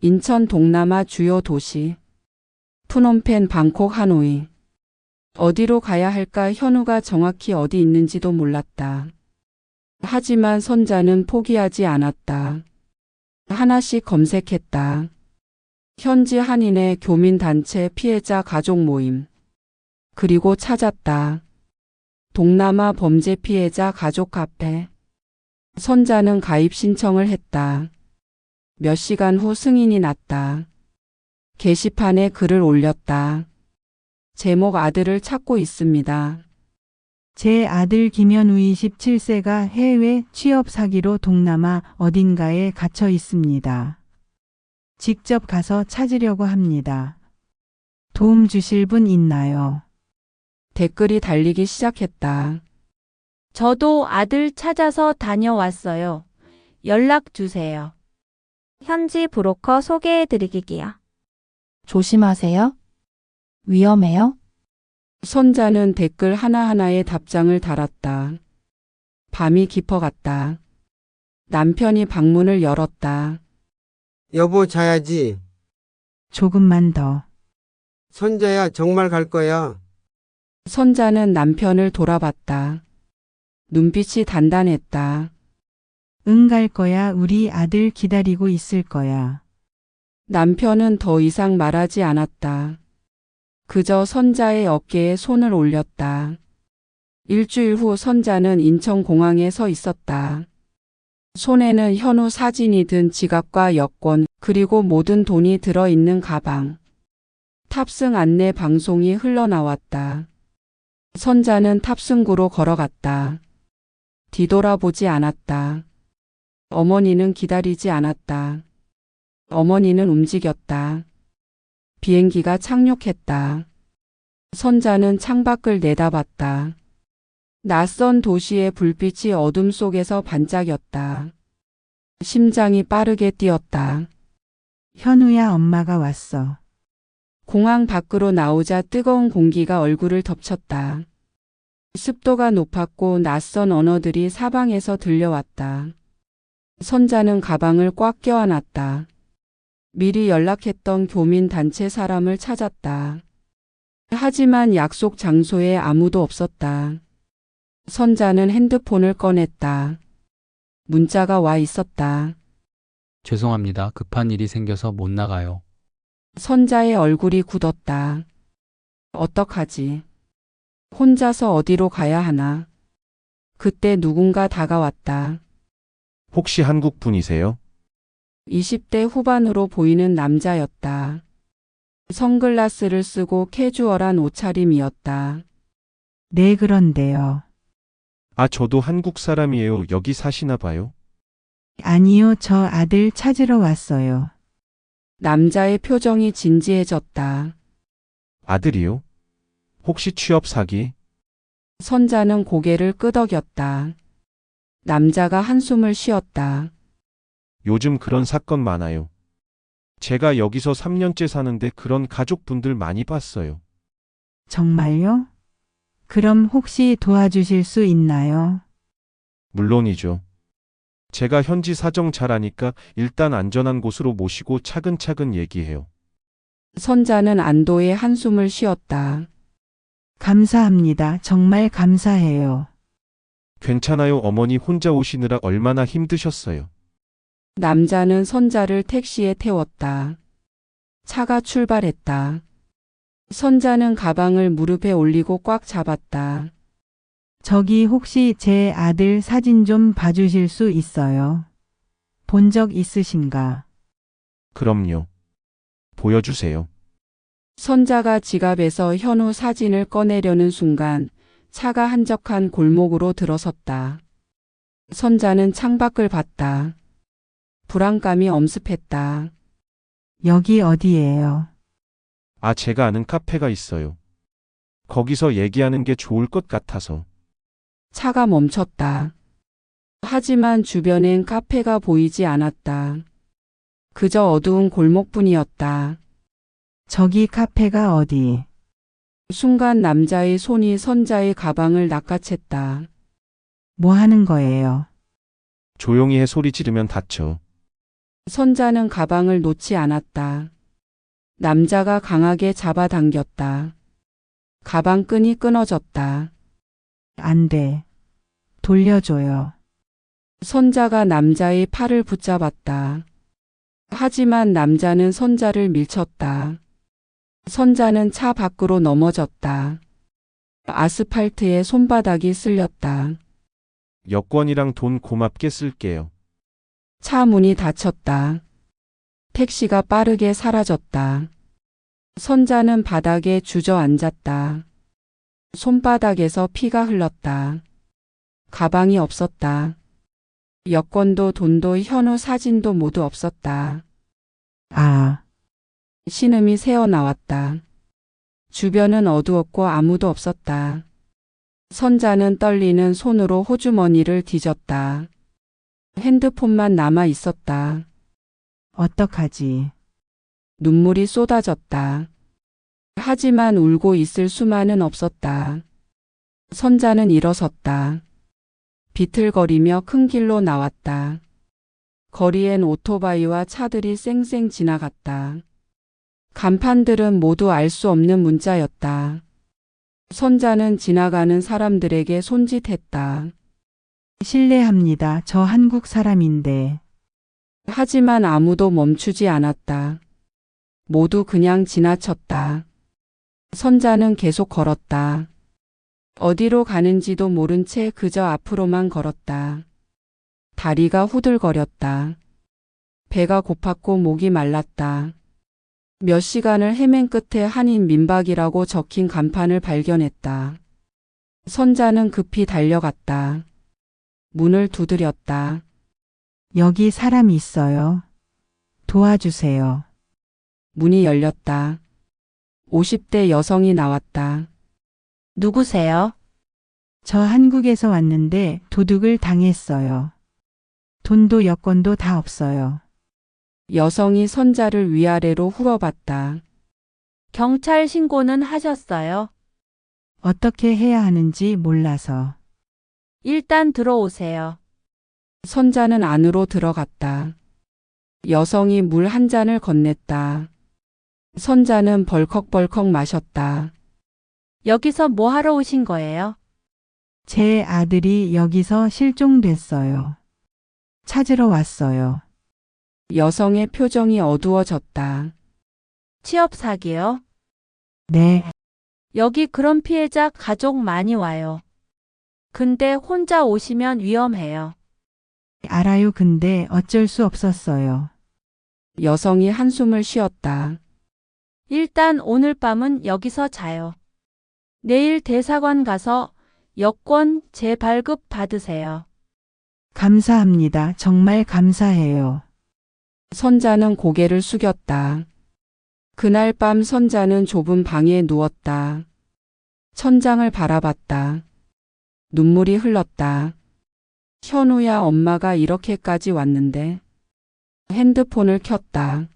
인천 동남아 주요 도시. 푸놈펜, 방콕, 하노이. 어디로 가야 할까? 현우가 정확히 어디 있는지도 몰랐다. 하지만 선자는 포기하지 않았다. 하나씩 검색했다. 현지 한인의 교민단체 피해자 가족 모임. 그리고 찾았다. 동남아 범죄 피해자 가족 카페. 선자는 가입 신청을 했다. 몇 시간 후 승인이 났다. 게시판에 글을 올렸다. 제목 아들을 찾고 있습니다. 제 아들 김현우 27세가 해외 취업 사기로 동남아 어딘가에 갇혀 있습니다. 직접 가서 찾으려고 합니다. 도움 주실 분 있나요? 댓글이 달리기 시작했다. 저도 아들 찾아서 다녀왔어요. 연락 주세요. 현지 브로커 소개해드리기요. 조심하세요. 위험해요. 선자는 댓글 하나하나에 답장을 달았다. 밤이 깊어갔다. 남편이 방문을 열었다. 여보, 자야지. 조금만 더. 선자야, 정말 갈 거야. 선자는 남편을 돌아봤다. 눈빛이 단단했다. 응, 갈 거야. 우리 아들 기다리고 있을 거야. 남편은 더 이상 말하지 않았다. 그저 선자의 어깨에 손을 올렸다. 일주일 후 선자는 인천공항에 서 있었다. 손에는 현우 사진이 든 지갑과 여권, 그리고 모든 돈이 들어있는 가방. 탑승 안내 방송이 흘러나왔다. 선자는 탑승구로 걸어갔다. 뒤돌아보지 않았다. 어머니는 기다리지 않았다. 어머니는 움직였다. 비행기가 착륙했다. 선자는 창밖을 내다봤다. 낯선 도시의 불빛이 어둠 속에서 반짝였다. 심장이 빠르게 뛰었다. 현우야, 엄마가 왔어. 공항 밖으로 나오자 뜨거운 공기가 얼굴을 덮쳤다. 습도가 높았고 낯선 언어들이 사방에서 들려왔다. 선자는 가방을 꽉 껴안았다. 미리 연락했던 교민 단체 사람을 찾았다. 하지만 약속 장소에 아무도 없었다. 선자는 핸드폰을 꺼냈다. 문자가 와 있었다. 죄송합니다. 급한 일이 생겨서 못 나가요. 선자의 얼굴이 굳었다. 어떡하지? 혼자서 어디로 가야 하나? 그때 누군가 다가왔다. 혹시 한국 분이세요? 20대 후반으로 보이는 남자였다. 선글라스를 쓰고 캐주얼한 옷차림이었다. 네, 그런데요. 아, 저도 한국 사람이에요. 여기 사시나 봐요? 아니요, 저 아들 찾으러 왔어요. 남자의 표정이 진지해졌다. 아들이요? 혹시 취업 사기? 선자는 고개를 끄덕였다. 남자가 한숨을 쉬었다. 요즘 그런 사건 많아요. 제가 여기서 3년째 사는데 그런 가족분들 많이 봤어요. 정말요? 그럼 혹시 도와주실 수 있나요? 물론이죠. 제가 현지 사정 잘 아니까 일단 안전한 곳으로 모시고 차근차근 얘기해요. 선자는 안도의 한숨을 쉬었다. 감사합니다. 정말 감사해요. 괜찮아요. 어머니 혼자 오시느라 얼마나 힘드셨어요. 남자는 선자를 택시에 태웠다. 차가 출발했다. 선자는 가방을 무릎에 올리고 꽉 잡았다. 저기 혹시 제 아들 사진 좀 봐주실 수 있어요? 본 적 있으신가? 그럼요. 보여주세요. 선자가 지갑에서 현우 사진을 꺼내려는 순간 차가 한적한 골목으로 들어섰다. 선자는 창밖을 봤다. 불안감이 엄습했다. 여기 어디예요? 아, 제가 아는 카페가 있어요. 거기서 얘기하는 게 좋을 것 같아서. 차가 멈췄다. 하지만 주변엔 카페가 보이지 않았다. 그저 어두운 골목뿐이었다. 저기 카페가 어디? 순간 남자의 손이 선자의 가방을 낚아챘다. 뭐 하는 거예요? 조용히 해. 소리 지르면 다쳐. 선자는 가방을 놓지 않았다. 남자가 강하게 잡아당겼다. 가방 끈이 끊어졌다. 안 돼. 돌려줘요. 선자가 남자의 팔을 붙잡았다. 하지만 남자는 선자를 밀쳤다. 선자는 차 밖으로 넘어졌다. 아스팔트에 손바닥이 쓸렸다. 여권이랑 돈 고맙게 쓸게요. 차 문이 닫혔다. 택시가 빠르게 사라졌다. 선자는 바닥에 주저앉았다. 손바닥에서 피가 흘렀다. 가방이 없었다. 여권도 돈도 현우 사진도 모두 없었다. 아, 신음이 새어나왔다. 주변은 어두웠고 아무도 없었다. 선자는 떨리는 손으로 호주머니를 뒤졌다. 핸드폰만 남아 있었다. 어떡하지? 눈물이 쏟아졌다. 하지만 울고 있을 수만은 없었다. 선자는 일어섰다. 비틀거리며 큰 길로 나왔다. 거리엔 오토바이와 차들이 쌩쌩 지나갔다. 간판들은 모두 알 수 없는 문자였다. 선자는 지나가는 사람들에게 손짓했다. 실례합니다. 저 한국 사람인데. 하지만 아무도 멈추지 않았다. 모두 그냥 지나쳤다. 선자는 계속 걸었다. 어디로 가는지도 모른 채 그저 앞으로만 걸었다. 다리가 후들거렸다. 배가 고팠고 목이 말랐다. 몇 시간을 헤맨 끝에 한인 민박이라고 적힌 간판을 발견했다. 선자는 급히 달려갔다. 문을 두드렸다. 여기 사람 있어요. 도와주세요. 문이 열렸다. 50대 여성이 나왔다. 누구세요? 저 한국에서 왔는데 도둑을 당했어요. 돈도 여권도 다 없어요. 여성이 선자를 위아래로 훑어봤다. 경찰 신고는 하셨어요? 어떻게 해야 하는지 몰라서. 일단 들어오세요. 선자는 안으로 들어갔다. 여성이 물 한 잔을 건넸다. 선자는 벌컥벌컥 마셨다. 여기서 뭐 하러 오신 거예요? 제 아들이 여기서 실종됐어요. 찾으러 왔어요. 여성의 표정이 어두워졌다. 취업 사기요? 네, 여기 그런 피해자 가족 많이 와요. 근데 혼자 오시면 위험해요. 알아요. 근데 어쩔 수 없었어요. 여성이 한숨을 쉬었다. 일단 오늘 밤은 여기서 자요. 내일 대사관 가서 여권 재발급 받으세요. 감사합니다. 정말 감사해요. 선자는 고개를 숙였다. 그날 밤 선자는 좁은 방에 누웠다. 천장을 바라봤다. 눈물이 흘렀다. 현우야, 엄마가 이렇게까지 왔는데. 핸드폰을 켰다.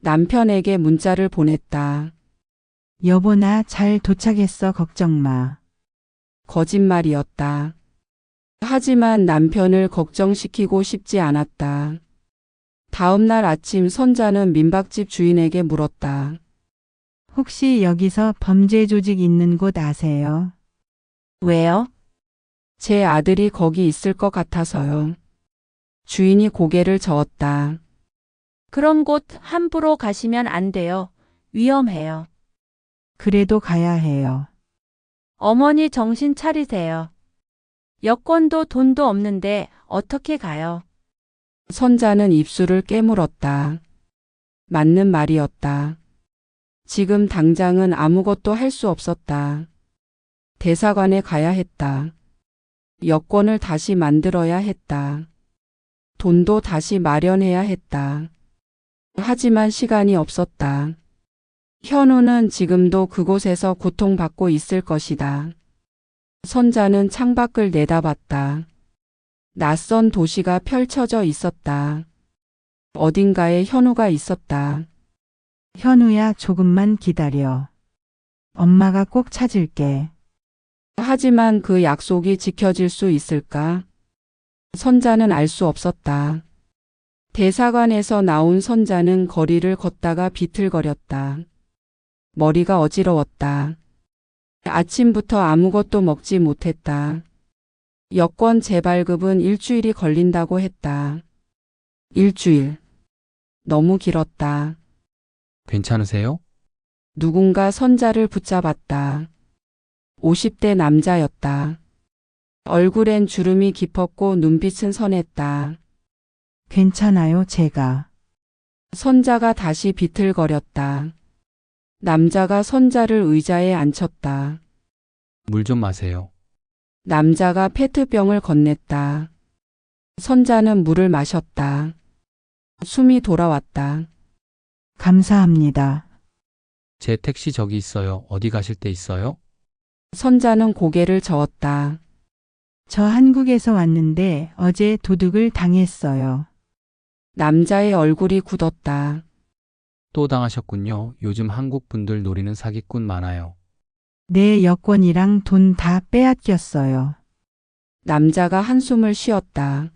남편에게 문자를 보냈다. 여보, 나 잘 도착했어. 걱정 마. 거짓말이었다. 하지만 남편을 걱정시키고 싶지 않았다. 다음 날 아침 선자는 민박집 주인에게 물었다. 혹시 여기서 범죄 조직 있는 곳 아세요? 왜요? 제 아들이 거기 있을 것 같아서요. 주인이 고개를 저었다. 그런 곳 함부로 가시면 안 돼요. 위험해요. 그래도 가야 해요. 어머니 정신 차리세요. 여권도 돈도 없는데 어떻게 가요? 선자는 입술을 깨물었다. 맞는 말이었다. 지금 당장은 아무것도 할 수 없었다. 대사관에 가야 했다. 여권을 다시 만들어야 했다. 돈도 다시 마련해야 했다. 하지만 시간이 없었다. 현우는 지금도 그곳에서 고통받고 있을 것이다. 선자는 창밖을 내다봤다. 낯선 도시가 펼쳐져 있었다. 어딘가에 현우가 있었다. 현우야, 조금만 기다려. 엄마가 꼭 찾을게. 하지만 그 약속이 지켜질 수 있을까? 선자는 알 수 없었다. 대사관에서 나온 선자는 거리를 걷다가 비틀거렸다. 머리가 어지러웠다. 아침부터 아무것도 먹지 못했다. 여권 재발급은 일주일이 걸린다고 했다. 일주일. 너무 길었다. 괜찮으세요? 누군가 선자를 붙잡았다. 50대 남자였다. 얼굴엔 주름이 깊었고 눈빛은 선했다. 괜찮아요, 제가. 선자가 다시 비틀거렸다. 남자가 선자를 의자에 앉혔다. 물 좀 마세요. 남자가 페트병을 건넸다. 선자는 물을 마셨다. 숨이 돌아왔다. 감사합니다. 제 택시 저기 있어요. 어디 가실 때 있어요? 선자는 고개를 저었다. 저 한국에서 왔는데 어제 도둑을 당했어요. 남자의 얼굴이 굳었다. 또 당하셨군요. 요즘 한국 분들 노리는 사기꾼 많아요. 내 여권이랑 돈 다 빼앗겼어요. 남자가 한숨을 쉬었다.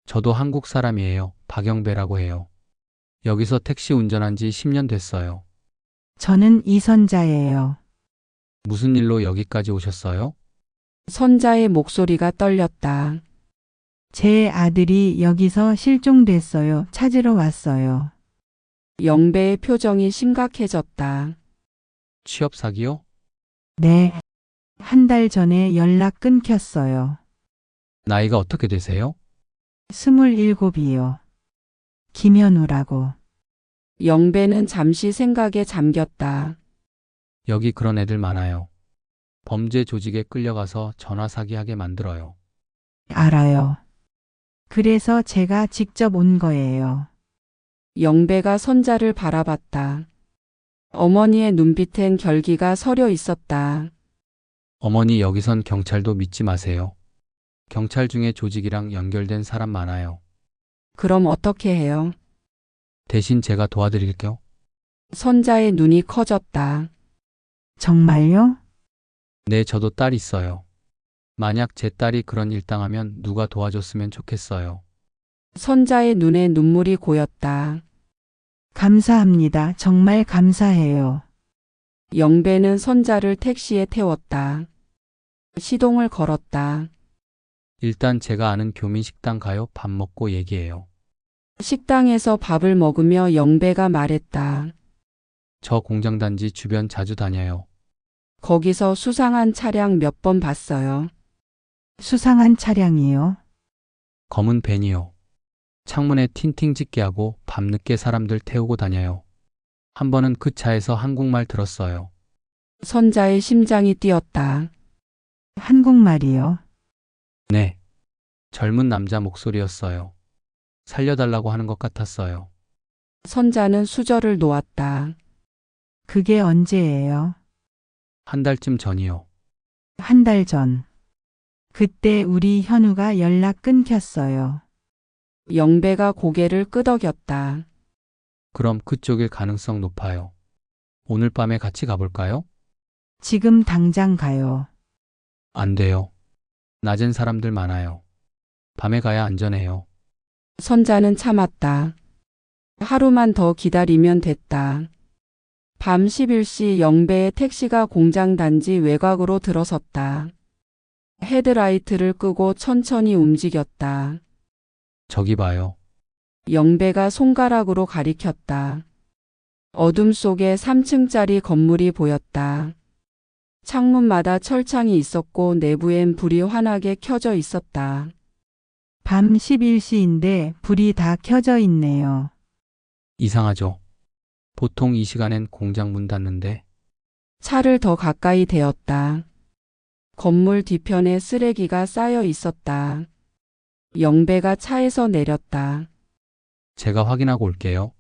저도 한국 사람이에요. 박영배라고 해요. 여기서 택시 운전한 지 10년 됐어요. 저는 이선자예요. 무슨 일로 여기까지 오셨어요? 선자의 목소리가 떨렸다. 제 아들이 여기서 실종됐어요. 찾으러 왔어요. 영배의 표정이 심각해졌다. 취업 사기요? 네. 한 달 전에 연락 끊겼어요. 나이가 어떻게 되세요? 27이요. 김현우라고. 영배는 잠시 생각에 잠겼다. 여기 그런 애들 많아요. 범죄 조직에 끌려가서 전화 사기하게 만들어요. 알아요. 그래서 제가 직접 온 거예요. 영배가 선자를 바라봤다. 어머니의 눈빛엔 결기가 서려 있었다. 어머니 여기선 경찰도 믿지 마세요. 경찰 중에 조직이랑 연결된 사람 많아요. 그럼 어떻게 해요? 대신 제가 도와드릴게요. 선자의 눈이 커졌다. 정말요? 네, 저도 딸 있어요. 만약 제 딸이 그런 일 당하면 누가 도와줬으면 좋겠어요. 선자의 눈에 눈물이 고였다. 감사합니다. 정말 감사해요. 영배는 선자를 택시에 태웠다. 시동을 걸었다. 일단 제가 아는 교민식당 가요. 밥 먹고 얘기해요. 식당에서 밥을 먹으며 영배가 말했다. 저 공장단지 주변 자주 다녀요. 거기서 수상한 차량 몇 번 봤어요. 수상한 차량이요? 검은 밴이요. 창문에 틴팅 찍게 하고 밤늦게 사람들 태우고 다녀요. 한 번은 그 차에서 한국말 들었어요. 선자의 심장이 뛰었다. 한국말이요? 네. 젊은 남자 목소리였어요. 살려달라고 하는 것 같았어요. 선자는 수저를 놓았다. 그게 언제예요? 한 달쯤 전이요. 한 달 전. 그때 우리 현우가 연락 끊겼어요. 영배가 고개를 끄덕였다. 그럼 그쪽일 가능성 높아요. 오늘 밤에 같이 가볼까요? 지금 당장 가요. 안 돼요. 낮엔 사람들 많아요. 밤에 가야 안전해요. 선자는 참았다. 하루만 더 기다리면 됐다. 밤 11시 영배의 택시가 공장 단지 외곽으로 들어섰다. 헤드라이트를 끄고 천천히 움직였다. 저기 봐요. 영배가 손가락으로 가리켰다. 어둠 속에 3층짜리 건물이 보였다. 창문마다 철창이 있었고 내부엔 불이 환하게 켜져 있었다. 밤 11시인데 불이 다 켜져 있네요. 이상하죠? 보통 이 시간엔 공장 문 닫는데. 차를 더 가까이 대었다. 건물 뒤편에 쓰레기가 쌓여 있었다. 영배가 차에서 내렸다. 제가 확인하고 올게요.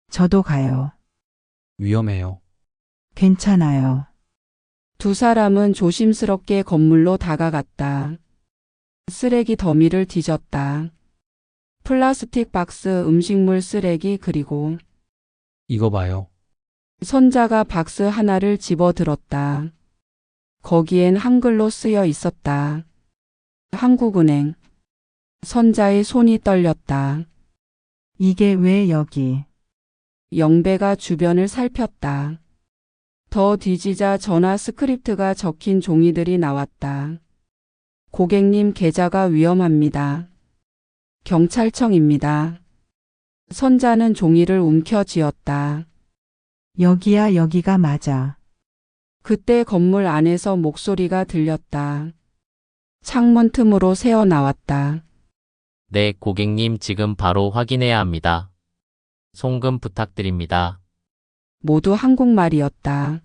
저도 가요. 위험해요. 괜찮아요. 두 사람은 조심스럽게 건물로 다가갔다. 쓰레기 더미를 뒤졌다. 플라스틱 박스, 음식물 쓰레기, 그리고 이거 봐요. 선자가 박스 하나를 집어들었다. 거기엔 한글로 쓰여 있었다. 한국은행. 선자의 손이 떨렸다. 이게 왜 여기? 영배가 주변을 살폈다. 더 뒤지자 전화 스크립트가 적힌 종이들이 나왔다. 고객님 계좌가 위험합니다. 경찰청입니다. 선자는 종이를 움켜쥐었다. 여기야, 여기가 맞아. 그때 건물 안에서 목소리가 들렸다. 창문 틈으로 새어 나왔다. 네, 고객님 지금 바로 확인해야 합니다. 송금 부탁드립니다. 모두 한국말이었다.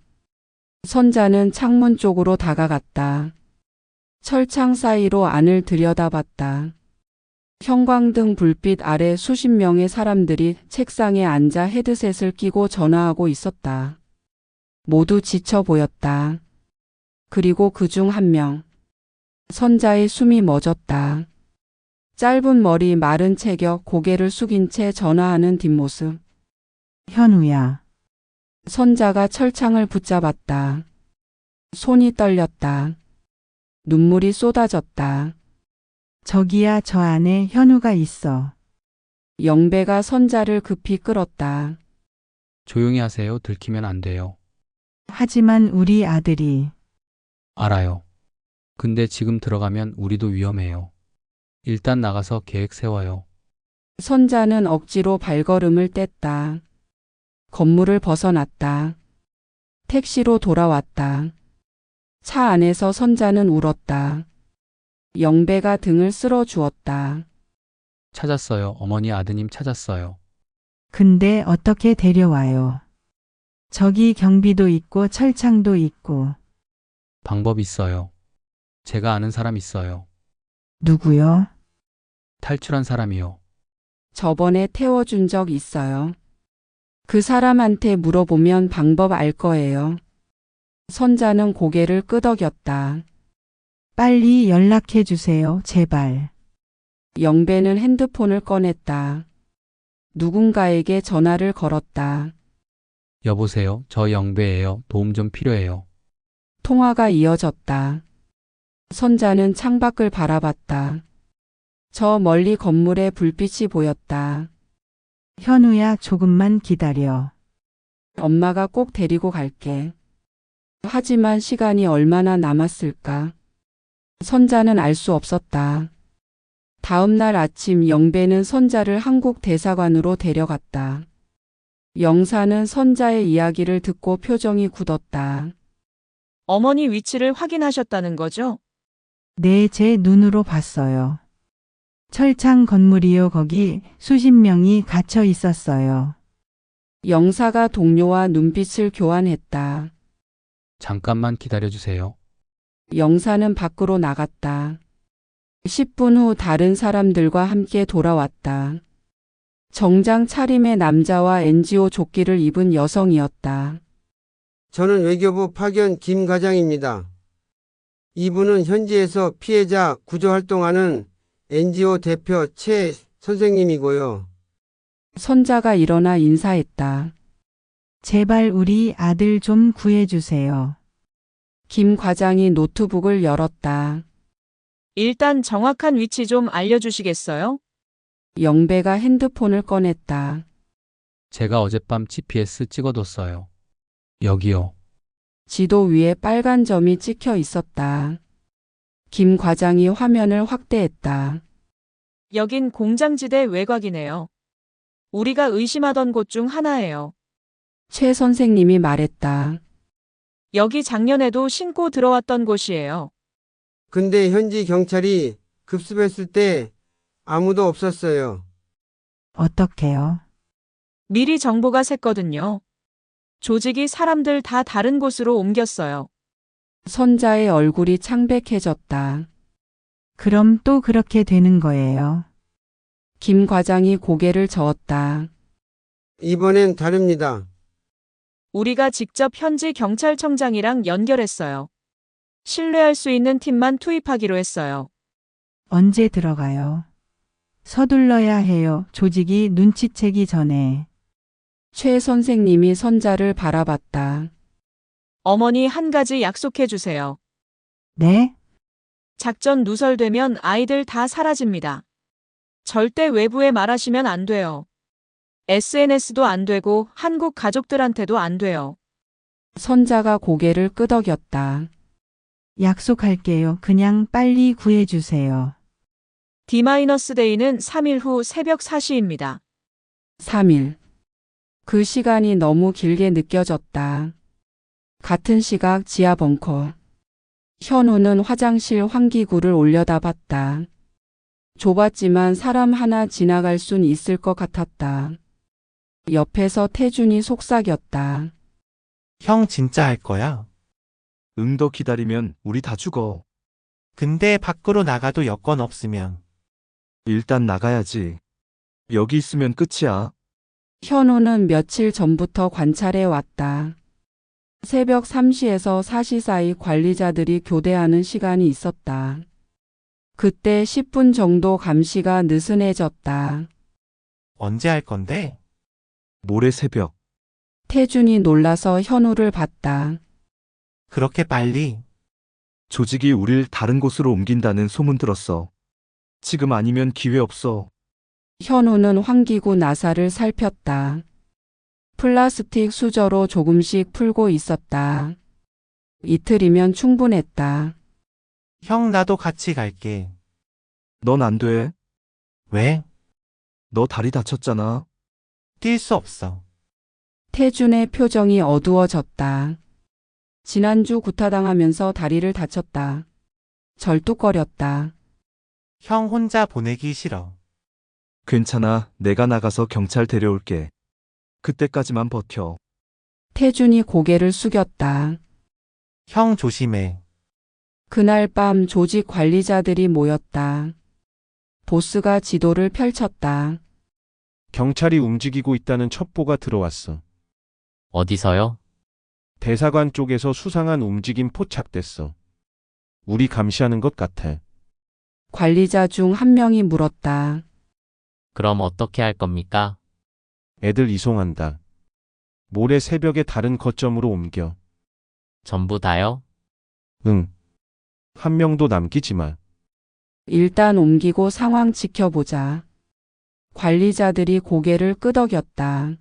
선자는 창문 쪽으로 다가갔다. 철창 사이로 안을 들여다봤다. 형광등 불빛 아래 수십 명의 사람들이 책상에 앉아 헤드셋을 끼고 전화하고 있었다. 모두 지쳐 보였다. 그리고 그중 한 명. 선자의 숨이 멎었다. 짧은 머리, 마른 체격, 고개를 숙인 채 전화하는 뒷모습. 현우야. 선자가 철창을 붙잡았다. 손이 떨렸다. 눈물이 쏟아졌다. 저기야, 저 안에 현우가 있어. 영배가 선자를 급히 끌었다. 조용히 하세요. 들키면 안 돼요. 하지만 우리 아들이. 알아요. 근데 지금 들어가면 우리도 위험해요. 일단 나가서 계획 세워요. 선자는 억지로 발걸음을 뗐다. 건물을 벗어났다. 택시로 돌아왔다. 차 안에서 선자는 울었다. 영배가 등을 쓸어 주었다. 찾았어요. 어머니 아드님 찾았어요. 근데 어떻게 데려와요? 저기 경비도 있고 철창도 있고. 방법 있어요. 제가 아는 사람 있어요. 누구요? 탈출한 사람이요. 저번에 태워준 적 있어요. 그 사람한테 물어보면 방법 알 거예요. 선자는 고개를 끄덕였다. 빨리 연락해 주세요, 제발. 영배는 핸드폰을 꺼냈다. 누군가에게 전화를 걸었다. 여보세요. 저 영배예요. 도움 좀 필요해요. 통화가 이어졌다. 선자는 창밖을 바라봤다. 저 멀리 건물에 불빛이 보였다. 현우야, 조금만 기다려. 엄마가 꼭 데리고 갈게. 하지만 시간이 얼마나 남았을까? 선자는 알 수 없었다. 다음 날 아침 영배는 선자를 한국 대사관으로 데려갔다. 영사는 선자의 이야기를 듣고 표정이 굳었다. 어머니 위치를 확인하셨다는 거죠? 네, 제 눈으로 봤어요. 철창 건물이요, 거기 수십 명이 갇혀 있었어요. 영사가 동료와 눈빛을 교환했다. 잠깐만 기다려주세요. 영사는 밖으로 나갔다. 10분 후 다른 사람들과 함께 돌아왔다. 정장 차림의 남자와 NGO 조끼를 입은 여성이었다. 저는 외교부 파견 김 과장입니다. 이분은 현지에서 피해자 구조 활동하는 NGO 대표 최 선생님이고요. 선자가 일어나 인사했다. 제발 우리 아들 좀 구해주세요. 김 과장이 노트북을 열었다. 일단 정확한 위치 좀 알려주시겠어요? 영배가 핸드폰을 꺼냈다. 제가 어젯밤 GPS 찍어뒀어요. 여기요. 지도 위에 빨간 점이 찍혀 있었다. 김 과장이 화면을 확대했다. 여긴 공장지대 외곽이네요. 우리가 의심하던 곳 중 하나예요. 최 선생님이 말했다. 여기 작년에도 신고 들어왔던 곳이에요. 근데 현지 경찰이 급습했을 때 아무도 없었어요. 어떡해요? 미리 정보가 샜거든요. 조직이 사람들 다 다른 곳으로 옮겼어요. 선자의 얼굴이 창백해졌다. 그럼 또 그렇게 되는 거예요. 김 과장이 고개를 저었다. 이번엔 다릅니다. 우리가 직접 현지 경찰청장이랑 연결했어요. 신뢰할 수 있는 팀만 투입하기로 했어요. 언제 들어가요? 서둘러야 해요. 조직이 눈치채기 전에. 최 선생님이 선자를 바라봤다. 어머니 한 가지 약속해 주세요. 네? 작전 누설되면 아이들 다 사라집니다. 절대 외부에 말하시면 안 돼요. SNS도 안 되고 한국 가족들한테도 안 돼요. 선자가 고개를 끄덕였다. 약속할게요. 그냥 빨리 구해주세요. D-데이는 3일 후 새벽 4시입니다. 3일. 그 시간이 너무 길게 느껴졌다. 같은 시각 지하 벙커. 현우는 화장실 환기구를 올려다봤다. 좁았지만 사람 하나 지나갈 순 있을 것 같았다. 옆에서 태준이 속삭였다. 형 진짜 할 거야? 응, 더 기다리면 우리 다 죽어. 근데 밖으로 나가도 여권 없으면. 일단 나가야지. 여기 있으면 끝이야. 현우는 며칠 전부터 관찰해 왔다. 새벽 3시에서 4시 사이 관리자들이 교대하는 시간이 있었다. 그때 10분 정도 감시가 느슨해졌다. 언제 할 건데? 모레 새벽. 태준이 놀라서 현우를 봤다. 그렇게 빨리? 조직이 우릴 다른 곳으로 옮긴다는 소문 들었어. 지금 아니면 기회 없어. 현우는 환기구 나사를 살폈다. 플라스틱 수저로 조금씩 풀고 있었다. 이틀이면 충분했다. 형 나도 같이 갈게. 넌 안 돼. 왜? 너 다리 다쳤잖아. 뛸 수 없어. 태준의 표정이 어두워졌다. 지난주 구타당하면서 다리를 다쳤다. 절뚝거렸다. 형 혼자 보내기 싫어. 괜찮아. 내가 나가서 경찰 데려올게. 그때까지만 버텨. 태준이 고개를 숙였다. 형 조심해. 그날 밤 조직 관리자들이 모였다. 보스가 지도를 펼쳤다. 경찰이 움직이고 있다는 첩보가 들어왔어. 어디서요? 대사관 쪽에서 수상한 움직임 포착됐어. 우리 감시하는 것 같아. 관리자 중 한 명이 물었다. 그럼 어떻게 할 겁니까? 애들 이송한다. 모레 새벽에 다른 거점으로 옮겨. 전부 다요? 응. 한 명도 남기지 마. 일단 옮기고 상황 지켜보자. 관리자들이 고개를 끄덕였다.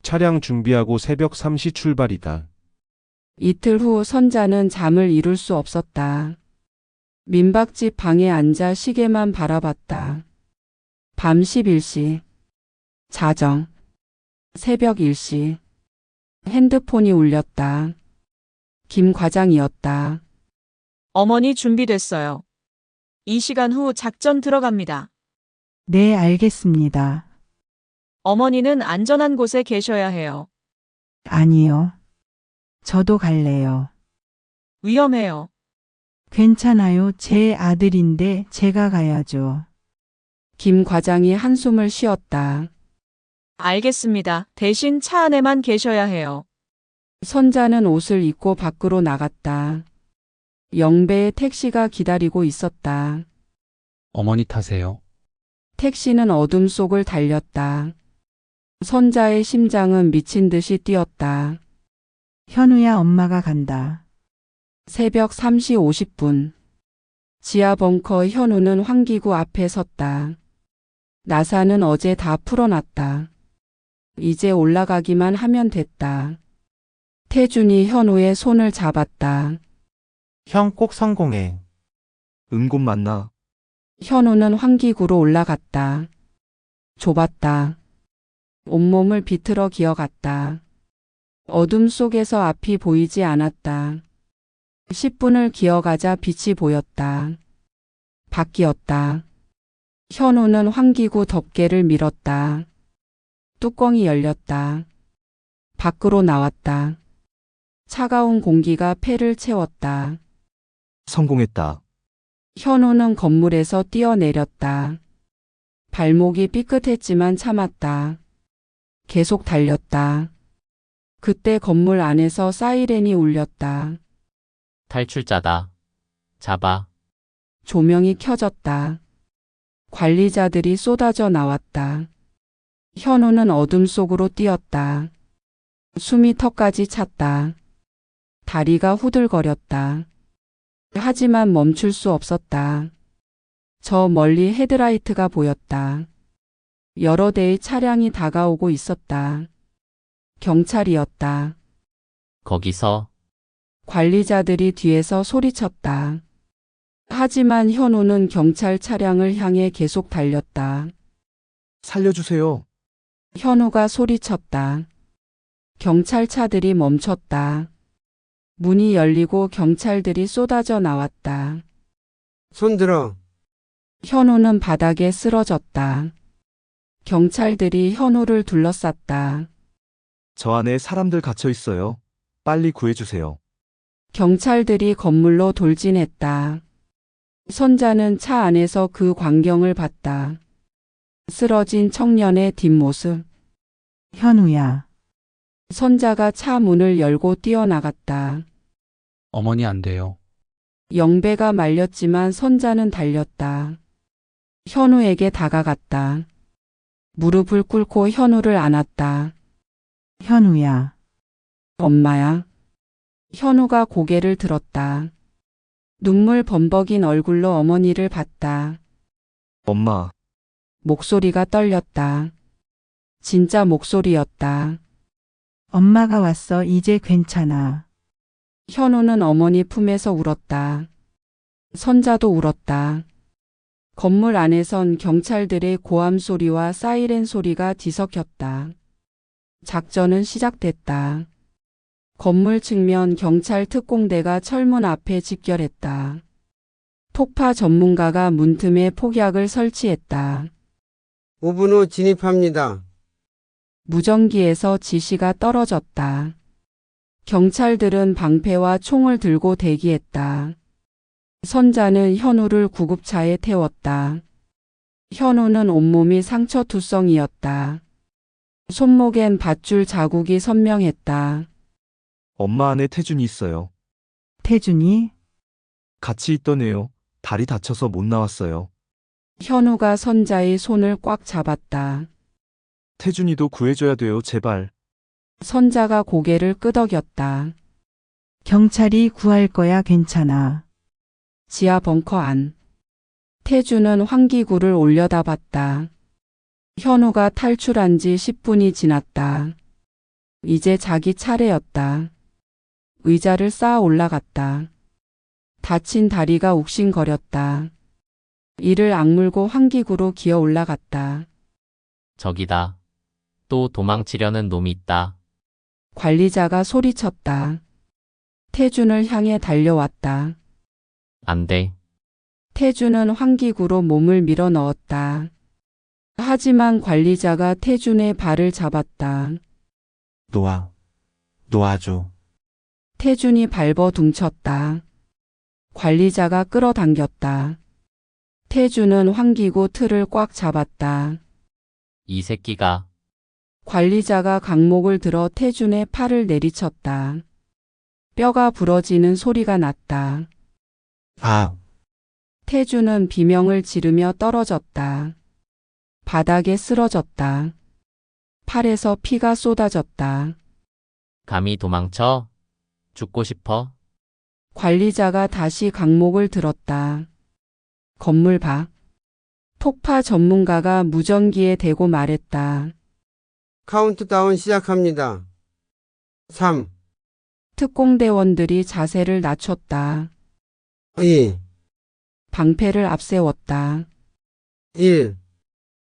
차량 준비하고 새벽 3시 출발이다. 이틀 후 선자는 잠을 이룰 수 없었다. 민박집 방에 앉아 시계만 바라봤다. 밤 11시. 자정. 새벽 1시. 핸드폰이 울렸다. 김 과장이었다. 어머니 준비됐어요. 이 시간 후 작전 들어갑니다. 네, 알겠습니다. 어머니는 안전한 곳에 계셔야 해요. 아니요. 저도 갈래요. 위험해요. 괜찮아요. 제 아들인데 제가 가야죠. 김 과장이 한숨을 쉬었다. 알겠습니다. 대신 차 안에만 계셔야 해요. 선자는 옷을 입고 밖으로 나갔다. 영배에 택시가 기다리고 있었다. 어머니 타세요. 택시는 어둠 속을 달렸다. 선자의 심장은 미친 듯이 뛰었다. 현우야, 엄마가 간다. 새벽 3시 50분. 지하 벙커 현우는 환기구 앞에 섰다. 나사는 어제 다 풀어놨다. 이제 올라가기만 하면 됐다. 태준이 현우의 손을 잡았다. 형 꼭 성공해. 곧 만나. 현우는 환기구로 올라갔다. 좁았다. 온몸을 비틀어 기어갔다. 어둠 속에서 앞이 보이지 않았다. 10분을 기어가자 빛이 보였다. 밖이었다. 현우는 환기구 덮개를 밀었다. 뚜껑이 열렸다. 밖으로 나왔다. 차가운 공기가 폐를 채웠다. 성공했다. 현우는 건물에서 뛰어내렸다. 발목이 삐끗했지만 참았다. 계속 달렸다. 그때 건물 안에서 사이렌이 울렸다. 탈출자다. 잡아. 조명이 켜졌다. 관리자들이 쏟아져 나왔다. 현우는 어둠 속으로 뛰었다. 숨이 턱까지 찼다. 다리가 후들거렸다. 하지만 멈출 수 없었다. 저 멀리 헤드라이트가 보였다. 여러 대의 차량이 다가오고 있었다. 경찰이었다. 거기서. 관리자들이 뒤에서 소리쳤다. 하지만 현우는 경찰 차량을 향해 계속 달렸다. 살려주세요. 현우가 소리쳤다. 경찰차들이 멈췄다. 문이 열리고 경찰들이 쏟아져 나왔다. 손 들어. 현우는 바닥에 쓰러졌다. 경찰들이 현우를 둘러쌌다. 저 안에 사람들 갇혀 있어요. 빨리 구해주세요. 경찰들이 건물로 돌진했다. 선자는 차 안에서 그 광경을 봤다. 쓰러진 청년의 뒷모습. 현우야. 선자가 차 문을 열고 뛰어나갔다. 어머니 안 돼요. 영배가 말렸지만 선자는 달렸다. 현우에게 다가갔다. 무릎을 꿇고 현우를 안았다. 현우야. 엄마야. 현우가 고개를 들었다. 눈물 범벅인 얼굴로 어머니를 봤다. 엄마. 목소리가 떨렸다. 진짜 목소리였다. 엄마가 왔어. 이제 괜찮아. 현우는 어머니 품에서 울었다. 선자도 울었다. 건물 안에선 경찰들의 고함 소리와 사이렌 소리가 뒤섞였다. 작전은 시작됐다. 건물 측면 경찰 특공대가 철문 앞에 집결했다. 폭파 전문가가 문틈에 폭약을 설치했다. 5분 후 진입합니다. 무전기에서 지시가 떨어졌다. 경찰들은 방패와 총을 들고 대기했다. 선자는 현우를 구급차에 태웠다. 현우는 온몸이 상처투성이었다. 손목엔 밧줄 자국이 선명했다. 엄마 안에 태준이 있어요. 태준이? 같이 있던 애요. 다리 다쳐서 못 나왔어요. 현우가 선자의 손을 꽉 잡았다. 태준이도 구해줘야 돼요, 제발. 선자가 고개를 끄덕였다. 경찰이 구할 거야, 괜찮아. 지하 벙커 안. 태준은 환기구를 올려다봤다. 현우가 탈출한 지 10분이 지났다. 이제 자기 차례였다. 의자를 쌓아 올라갔다. 다친 다리가 욱신거렸다. 이를 악물고 환기구로 기어 올라갔다. 저기다. 또 도망치려는 놈이 있다. 관리자가 소리쳤다. 태준을 향해 달려왔다. 안 돼. 태준은 환기구로 몸을 밀어 넣었다. 하지만 관리자가 태준의 발을 잡았다. 놓아줘. 태준이 발버둥쳤다. 관리자가 끌어당겼다. 태준은 환기구 틀을 꽉 잡았다. 이 새끼가. 관리자가 강목을 들어 태준의 팔을 내리쳤다. 뼈가 부러지는 소리가 났다. 아, 태준은 비명을 지르며 떨어졌다. 바닥에 쓰러졌다. 팔에서 피가 쏟아졌다. 감히 도망쳐? 죽고 싶어? 관리자가 다시 강목을 들었다. 건물 밖. 폭파 전문가가 무전기에 대고 말했다. 카운트다운 시작합니다. 3, 특공대원들이 자세를 낮췄다. 2, 방패를 앞세웠다. 1.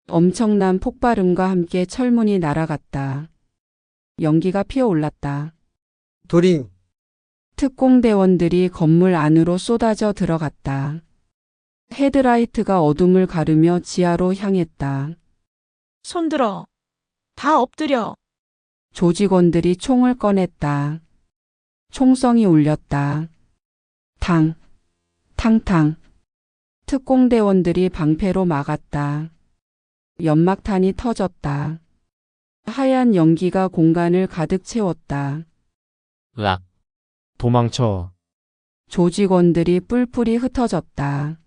엄청난 폭발음과 함께 철문이 날아갔다. 연기가 피어올랐다. 돌입. 특공대원들이 건물 안으로 쏟아져 들어갔다. 헤드라이트가 어둠을 가르며 지하로 향했다. 손들어. 다 엎드려. 조직원들이 총을 꺼냈다. 총성이 울렸다. 탕, 탕탕. 특공대원들이 방패로 막았다. 연막탄이 터졌다. 하얀 연기가 공간을 가득 채웠다. 으악. 도망쳐. 조직원들이 뿔뿔이 흩어졌다.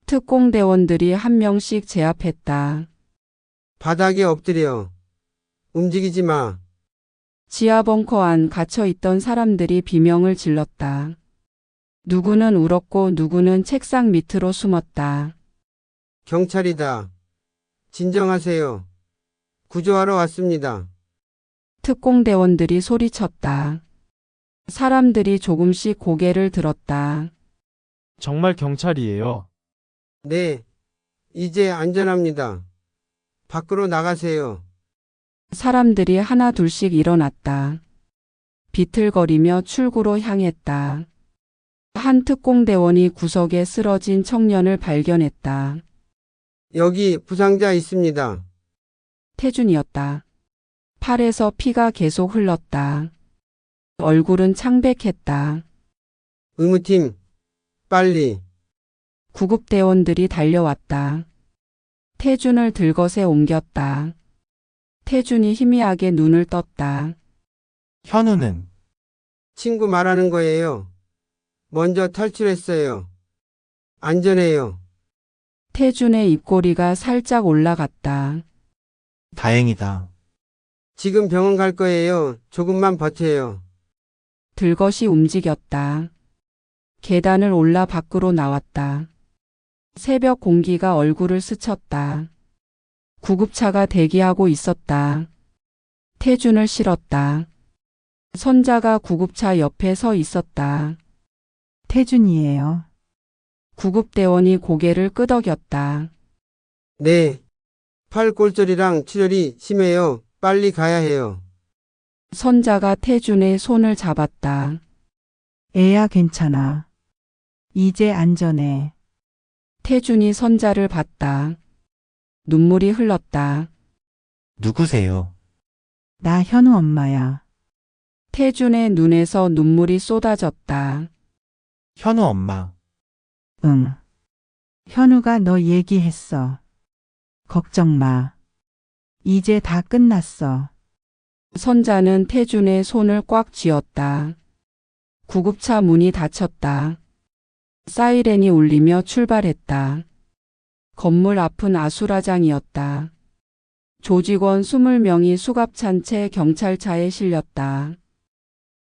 특공대원들이 한 명씩 제압했다. 바닥에 엎드려. 움직이지 마. 지하 벙커 안 갇혀 있던 사람들이 비명을 질렀다. 누구는 울었고 누구는 책상 밑으로 숨었다. 경찰이다. 진정하세요. 구조하러 왔습니다. 특공대원들이 소리쳤다. 사람들이 조금씩 고개를 들었다. 정말 경찰이에요. 네, 이제 안전합니다. 밖으로 나가세요. 사람들이 하나 둘씩 일어났다. 비틀거리며 출구로 향했다. 한 특공대원이 구석에 쓰러진 청년을 발견했다. 여기 부상자 있습니다. 태준이었다. 팔에서 피가 계속 흘렀다. 얼굴은 창백했다. 의무팀, 빨리. 구급대원들이 달려왔다. 태준을 들것에 옮겼다. 태준이 희미하게 눈을 떴다. 현우는 친구 말하는 거예요. 먼저 탈출했어요. 안전해요. 태준의 입꼬리가 살짝 올라갔다. 다행이다. 지금 병원 갈 거예요. 조금만 버텨요. 들것이 움직였다. 계단을 올라 밖으로 나왔다. 새벽 공기가 얼굴을 스쳤다. 구급차가 대기하고 있었다. 태준을 실었다. 선자가 구급차 옆에 서 있었다. 태준이에요. 구급대원이 고개를 끄덕였다. 네. 팔 골절이랑 출혈이 심해요. 빨리 가야 해요. 선자가 태준의 손을 잡았다. 애야, 괜찮아. 이제 안전해. 태준이 선자를 봤다. 눈물이 흘렀다. 누구세요? 나 현우 엄마야. 태준의 눈에서 눈물이 쏟아졌다. 현우 엄마. 응. 현우가 너 얘기했어. 걱정 마. 이제 다 끝났어. 선자는 태준의 손을 꽉 쥐었다. 구급차 문이 닫혔다. 사이렌이 울리며 출발했다. 건물 앞은 아수라장이었다. 조직원 20명이 수갑찬 채 경찰차에 실렸다.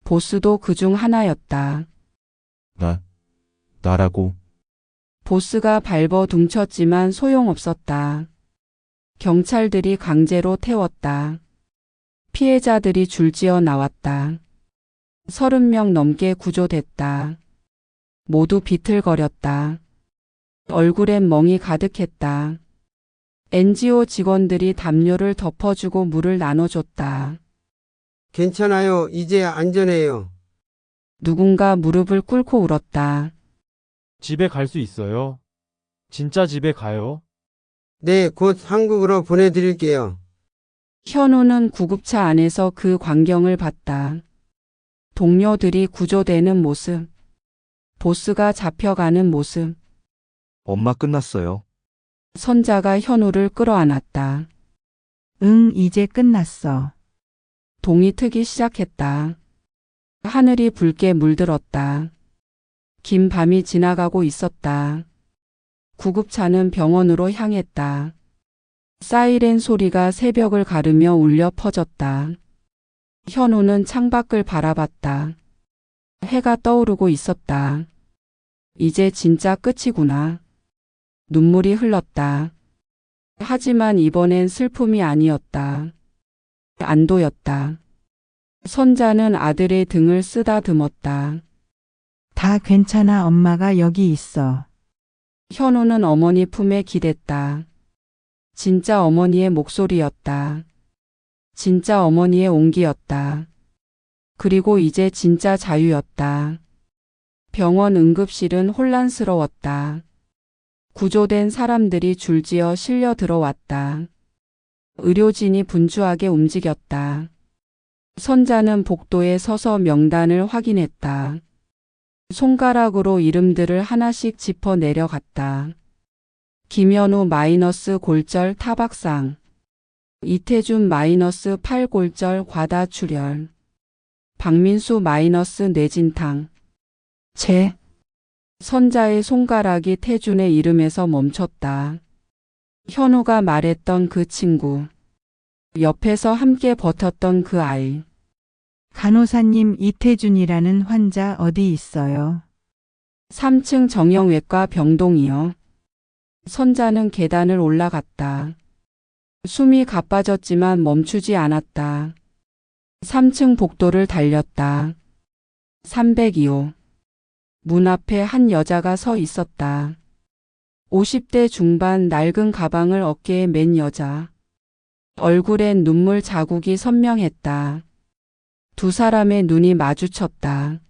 보스도 그중 하나였다. 나라고. 보스가 발버둥쳤지만 소용없었다. 경찰들이 강제로 태웠다. 피해자들이 줄지어 나왔다. 30명 넘게 구조됐다. 모두 비틀거렸다. 얼굴엔 멍이 가득했다. NGO 직원들이 담요를 덮어주고 물을 나눠줬다. 괜찮아요. 이제 안전해요. 누군가 무릎을 꿇고 울었다. 집에 갈 수 있어요? 진짜 집에 가요? 네, 곧 한국으로 보내드릴게요. 현우는 구급차 안에서 그 광경을 봤다. 동료들이 구조되는 모습, 보스가 잡혀가는 모습. 엄마 끝났어요. 선자가 현우를 끌어안았다. 응, 이제 끝났어. 동이 트기 시작했다. 하늘이 붉게 물들었다. 긴 밤이 지나가고 있었다. 구급차는 병원으로 향했다. 사이렌 소리가 새벽을 가르며 울려 퍼졌다. 현우는 창밖을 바라봤다. 해가 떠오르고 있었다. 이제 진짜 끝이구나. 눈물이 흘렀다. 하지만 이번엔 슬픔이 아니었다. 안도였다. 선자는 아들의 등을 쓰다듬었다. 다 괜찮아, 엄마가 여기 있어. 현우는 어머니 품에 기댔다. 진짜 어머니의 목소리였다. 진짜 어머니의 온기였다. 그리고 이제 진짜 자유였다. 병원 응급실은 혼란스러웠다. 구조된 사람들이 줄지어 실려 들어왔다. 의료진이 분주하게 움직였다. 선자는 복도에 서서 명단을 확인했다. 손가락으로 이름들을 하나씩 짚어 내려갔다. 김현우 마이너스 골절 타박상, 이태준 마이너스 8골절 과다출혈, 박민수 마이너스 뇌진탕. 선자의 손가락이 태준의 이름에서 멈췄다. 현우가 말했던 그 친구, 옆에서 함께 버텼던 그 아이. 간호사님, 이태준이라는 환자 어디 있어요? 3층 정형외과 병동이요. 선자는 계단을 올라갔다. 숨이 가빠졌지만 멈추지 않았다. 3층 복도를 달렸다. 302호. 문 앞에 한 여자가 서 있었다. 50대 중반 낡은 가방을 어깨에 맨 여자. 얼굴엔 눈물 자국이 선명했다. 두 사람의 눈이 마주쳤다.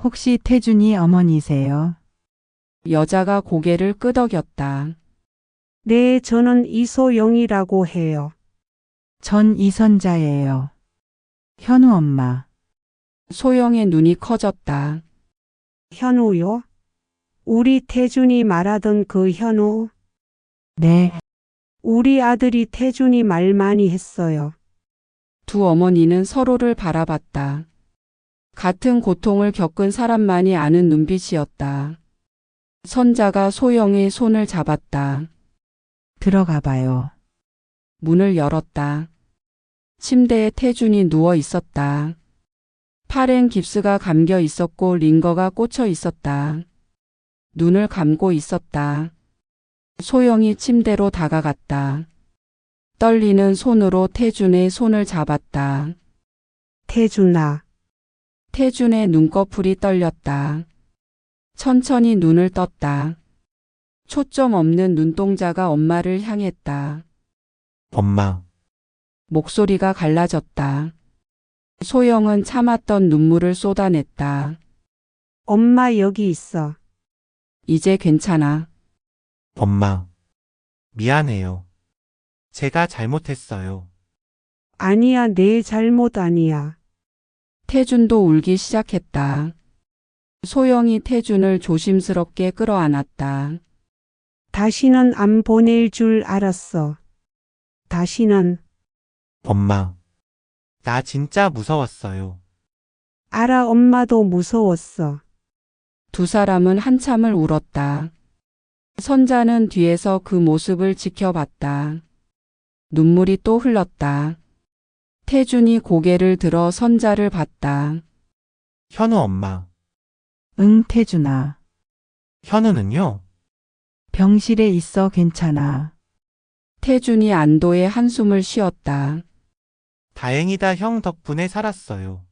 혹시 태준이 어머니세요? 여자가 고개를 끄덕였다. 네, 저는 이소영이라고 해요. 전 이선자예요. 현우 엄마. 소영의 눈이 커졌다. 현우요? 우리 태준이 말하던 그 현우? 네, 우리 아들이 태준이 말 많이 했어요. 두 어머니는 서로를 바라봤다. 같은 고통을 겪은 사람만이 아는 눈빛이었다. 선자가 소영의 손을 잡았다. 들어가 봐요. 문을 열었다. 침대에 태준이 누워 있었다. 팔엔 깁스가 감겨 있었고 링거가 꽂혀 있었다. 눈을 감고 있었다. 소영이 침대로 다가갔다. 떨리는 손으로 태준의 손을 잡았다. 태준아. 태준의 눈꺼풀이 떨렸다. 천천히 눈을 떴다. 초점 없는 눈동자가 엄마를 향했다. 엄마. 목소리가 갈라졌다. 소영은 참았던 눈물을 쏟아냈다. 엄마 여기 있어. 이제 괜찮아. 엄마. 미안해요. 제가 잘못했어요. 아니야, 내 잘못 아니야. 태준도 울기 시작했다. 소영이 태준을 조심스럽게 끌어안았다. 다시는 안 보낼 줄 알았어. 다시는. 엄마. 나 진짜 무서웠어요. 알아, 엄마도 무서웠어. 두 사람은 한참을 울었다. 선자는 뒤에서 그 모습을 지켜봤다. 눈물이 또 흘렀다. 태준이 고개를 들어 선자를 봤다. 현우 엄마. 응, 태준아. 현우는요? 병실에 있어 괜찮아. 태준이 안도의 한숨을 쉬었다. 다행이다, 형 덕분에 살았어요.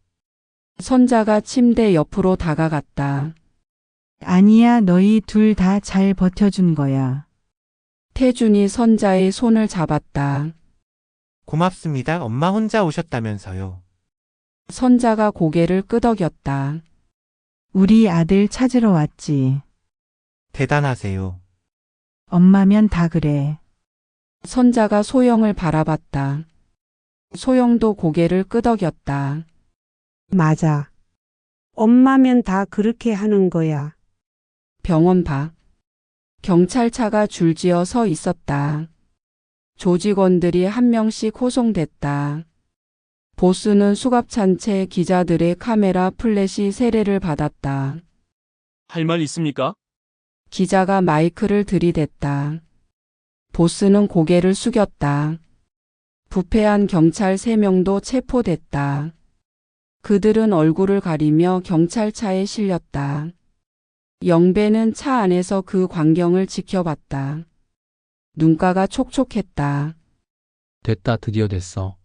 선자가 침대 옆으로 다가갔다. 아니야, 너희 둘 다 잘 버텨준 거야. 태준이 선자의 손을 잡았다. 고맙습니다. 엄마 혼자 오셨다면서요. 선자가 고개를 끄덕였다. 우리 아들 찾으러 왔지. 대단하세요. 엄마면 다 그래. 선자가 소영을 바라봤다. 소영도 고개를 끄덕였다. 맞아. 엄마면 다 그렇게 하는 거야. 병원 밖. 경찰차가 줄지어 서 있었다. 조직원들이 한 명씩 호송됐다. 보스는 수갑찬 채 기자들의 카메라 플래시 세례를 받았다. 할 말 있습니까? 기자가 마이크를 들이댔다. 보스는 고개를 숙였다. 부패한 경찰 3명도 체포됐다. 그들은 얼굴을 가리며 경찰차에 실렸다. 영배는 차 안에서 그 광경을 지켜봤다. 눈가가 촉촉했다. 됐다, 드디어 됐어.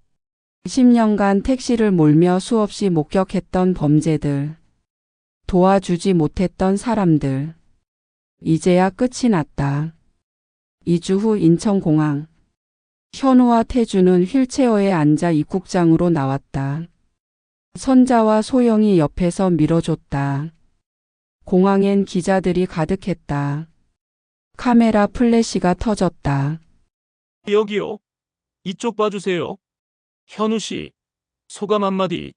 10년간 택시를 몰며 수없이 목격했던 범죄들. 도와주지 못했던 사람들. 이제야 끝이 났다. 2주 후 인천공항. 현우와 태주는 휠체어에 앉아 입국장으로 나왔다. 선자와 소영이 옆에서 밀어줬다. 공항엔 기자들이 가득했다. 카메라 플래시가 터졌다. 여기요. 이쪽 봐주세요. 현우 씨, 소감 한마디.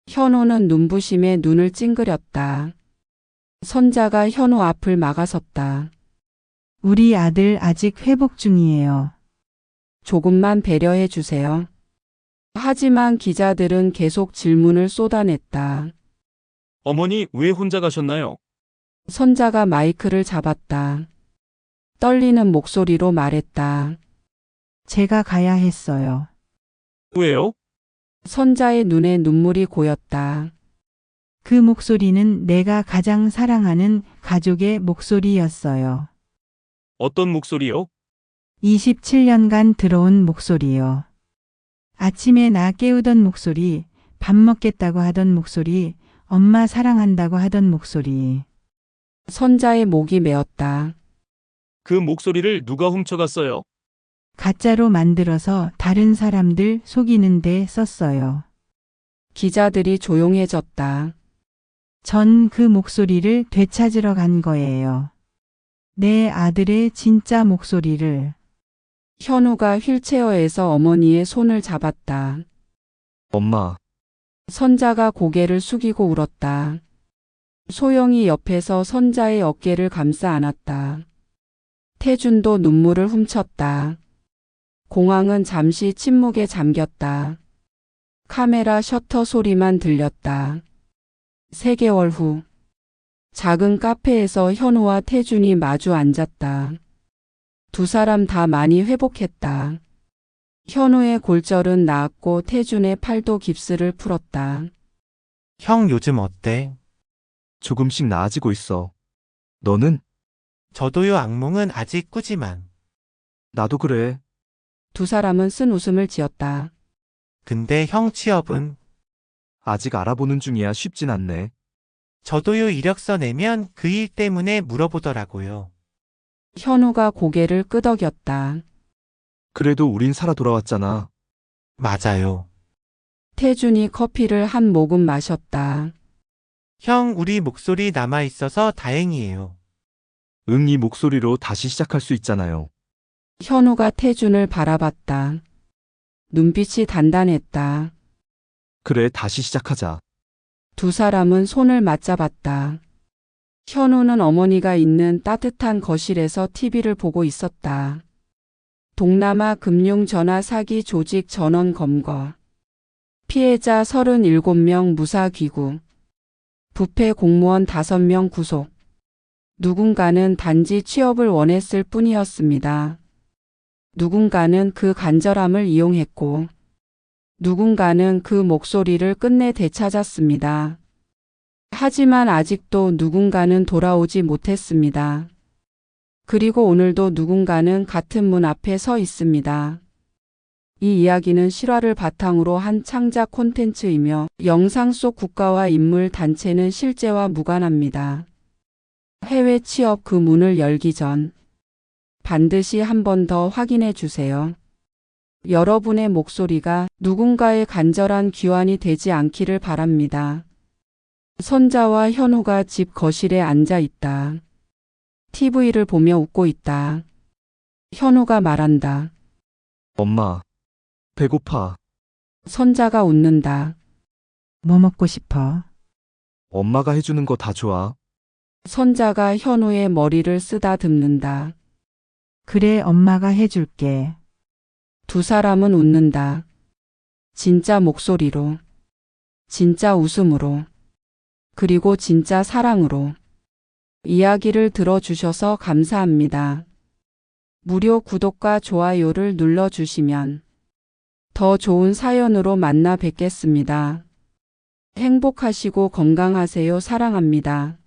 현우는 눈부심에 눈을 찡그렸다. 선자가 현우 앞을 막아섰다. 우리 아들 아직 회복 중이에요. 조금만 배려해 주세요. 하지만 기자들은 계속 질문을 쏟아냈다. 어머니 왜 혼자 가셨나요? 선자가 마이크를 잡았다. 떨리는 목소리로 말했다. 제가 가야 했어요. 왜요? 선자의 눈에 눈물이 고였다. 그 목소리는 내가 가장 사랑하는 가족의 목소리였어요. 어떤 목소리요? 27년간 들어온 목소리요. 아침에 나 깨우던 목소리, 밥 먹겠다고 하던 목소리, 엄마 사랑한다고 하던 목소리. 선자의 목이 메었다. 그 목소리를 누가 훔쳐갔어요? 가짜로 만들어서 다른 사람들 속이는 데 썼어요. 기자들이 조용해졌다. 전 그 목소리를 되찾으러 간 거예요. 내 아들의 진짜 목소리를. 현우가 휠체어에서 어머니의 손을 잡았다. 엄마, 선자가 고개를 숙이고 울었다. 소영이 옆에서 선자의 어깨를 감싸 안았다. 태준도 눈물을 훔쳤다. 공항은 잠시 침묵에 잠겼다. 카메라 셔터 소리만 들렸다. 3개월 후 작은 카페에서 현우와 태준이 마주 앉았다. 두 사람 다 많이 회복했다. 현우의 골절은 나았고 태준의 팔도 깁스를 풀었다. 형 요즘 어때? 조금씩 나아지고 있어. 너는? 저도요, 악몽은 아직 꾸지만. 나도 그래. 두 사람은 쓴 웃음을 지었다. 근데 형 취업은? 아직 알아보는 중이야. 쉽진 않네. 저도요, 이력서 내면 그 일 때문에 물어보더라고요. 현우가 고개를 끄덕였다. 그래도 우린 살아 돌아왔잖아. 맞아요. 태준이 커피를 한 모금 마셨다. 형, 우리 목소리 남아있어서 다행이에요. 응, 이 목소리로 다시 시작할 수 있잖아요. 현우가 태준을 바라봤다. 눈빛이 단단했다. 그래, 다시 시작하자. 두 사람은 손을 맞잡았다. 현우는 어머니가 있는 따뜻한 거실에서 TV를 보고 있었다. 동남아 금융전화 사기 조직 전원 검거. 피해자 37명 무사 귀국. 부패 공무원 5명 구속. 누군가는 단지 취업을 원했을 뿐이었습니다. 누군가는 그 간절함을 이용했고, 누군가는 그 목소리를 끝내 되찾았습니다. 하지만 아직도 누군가는 돌아오지 못했습니다. 그리고 오늘도 누군가는 같은 문 앞에 서 있습니다. 이 이야기는 실화를 바탕으로 한 창작 콘텐츠이며 영상 속 국가와 인물 단체는 실제와 무관합니다. 해외 취업 그 문을 열기 전 반드시 한 번 더 확인해 주세요. 여러분의 목소리가 누군가의 간절한 귀환이 되지 않기를 바랍니다. 선자와 현우가 집 거실에 앉아 있다. TV를 보며 웃고 있다. 현우가 말한다. 엄마, 배고파. 선자가 웃는다. 뭐 먹고 싶어? 엄마가 해주는 거 다 좋아. 선자가 현우의 머리를 쓰다듬는다. 그래, 엄마가 해줄게. 두 사람은 웃는다. 진짜 목소리로, 진짜 웃음으로, 그리고 진짜 사랑으로. 이야기를 들어주셔서 감사합니다. 무료 구독과 좋아요를 눌러주시면 더 좋은 사연으로 만나 뵙겠습니다. 행복하시고 건강하세요. 사랑합니다.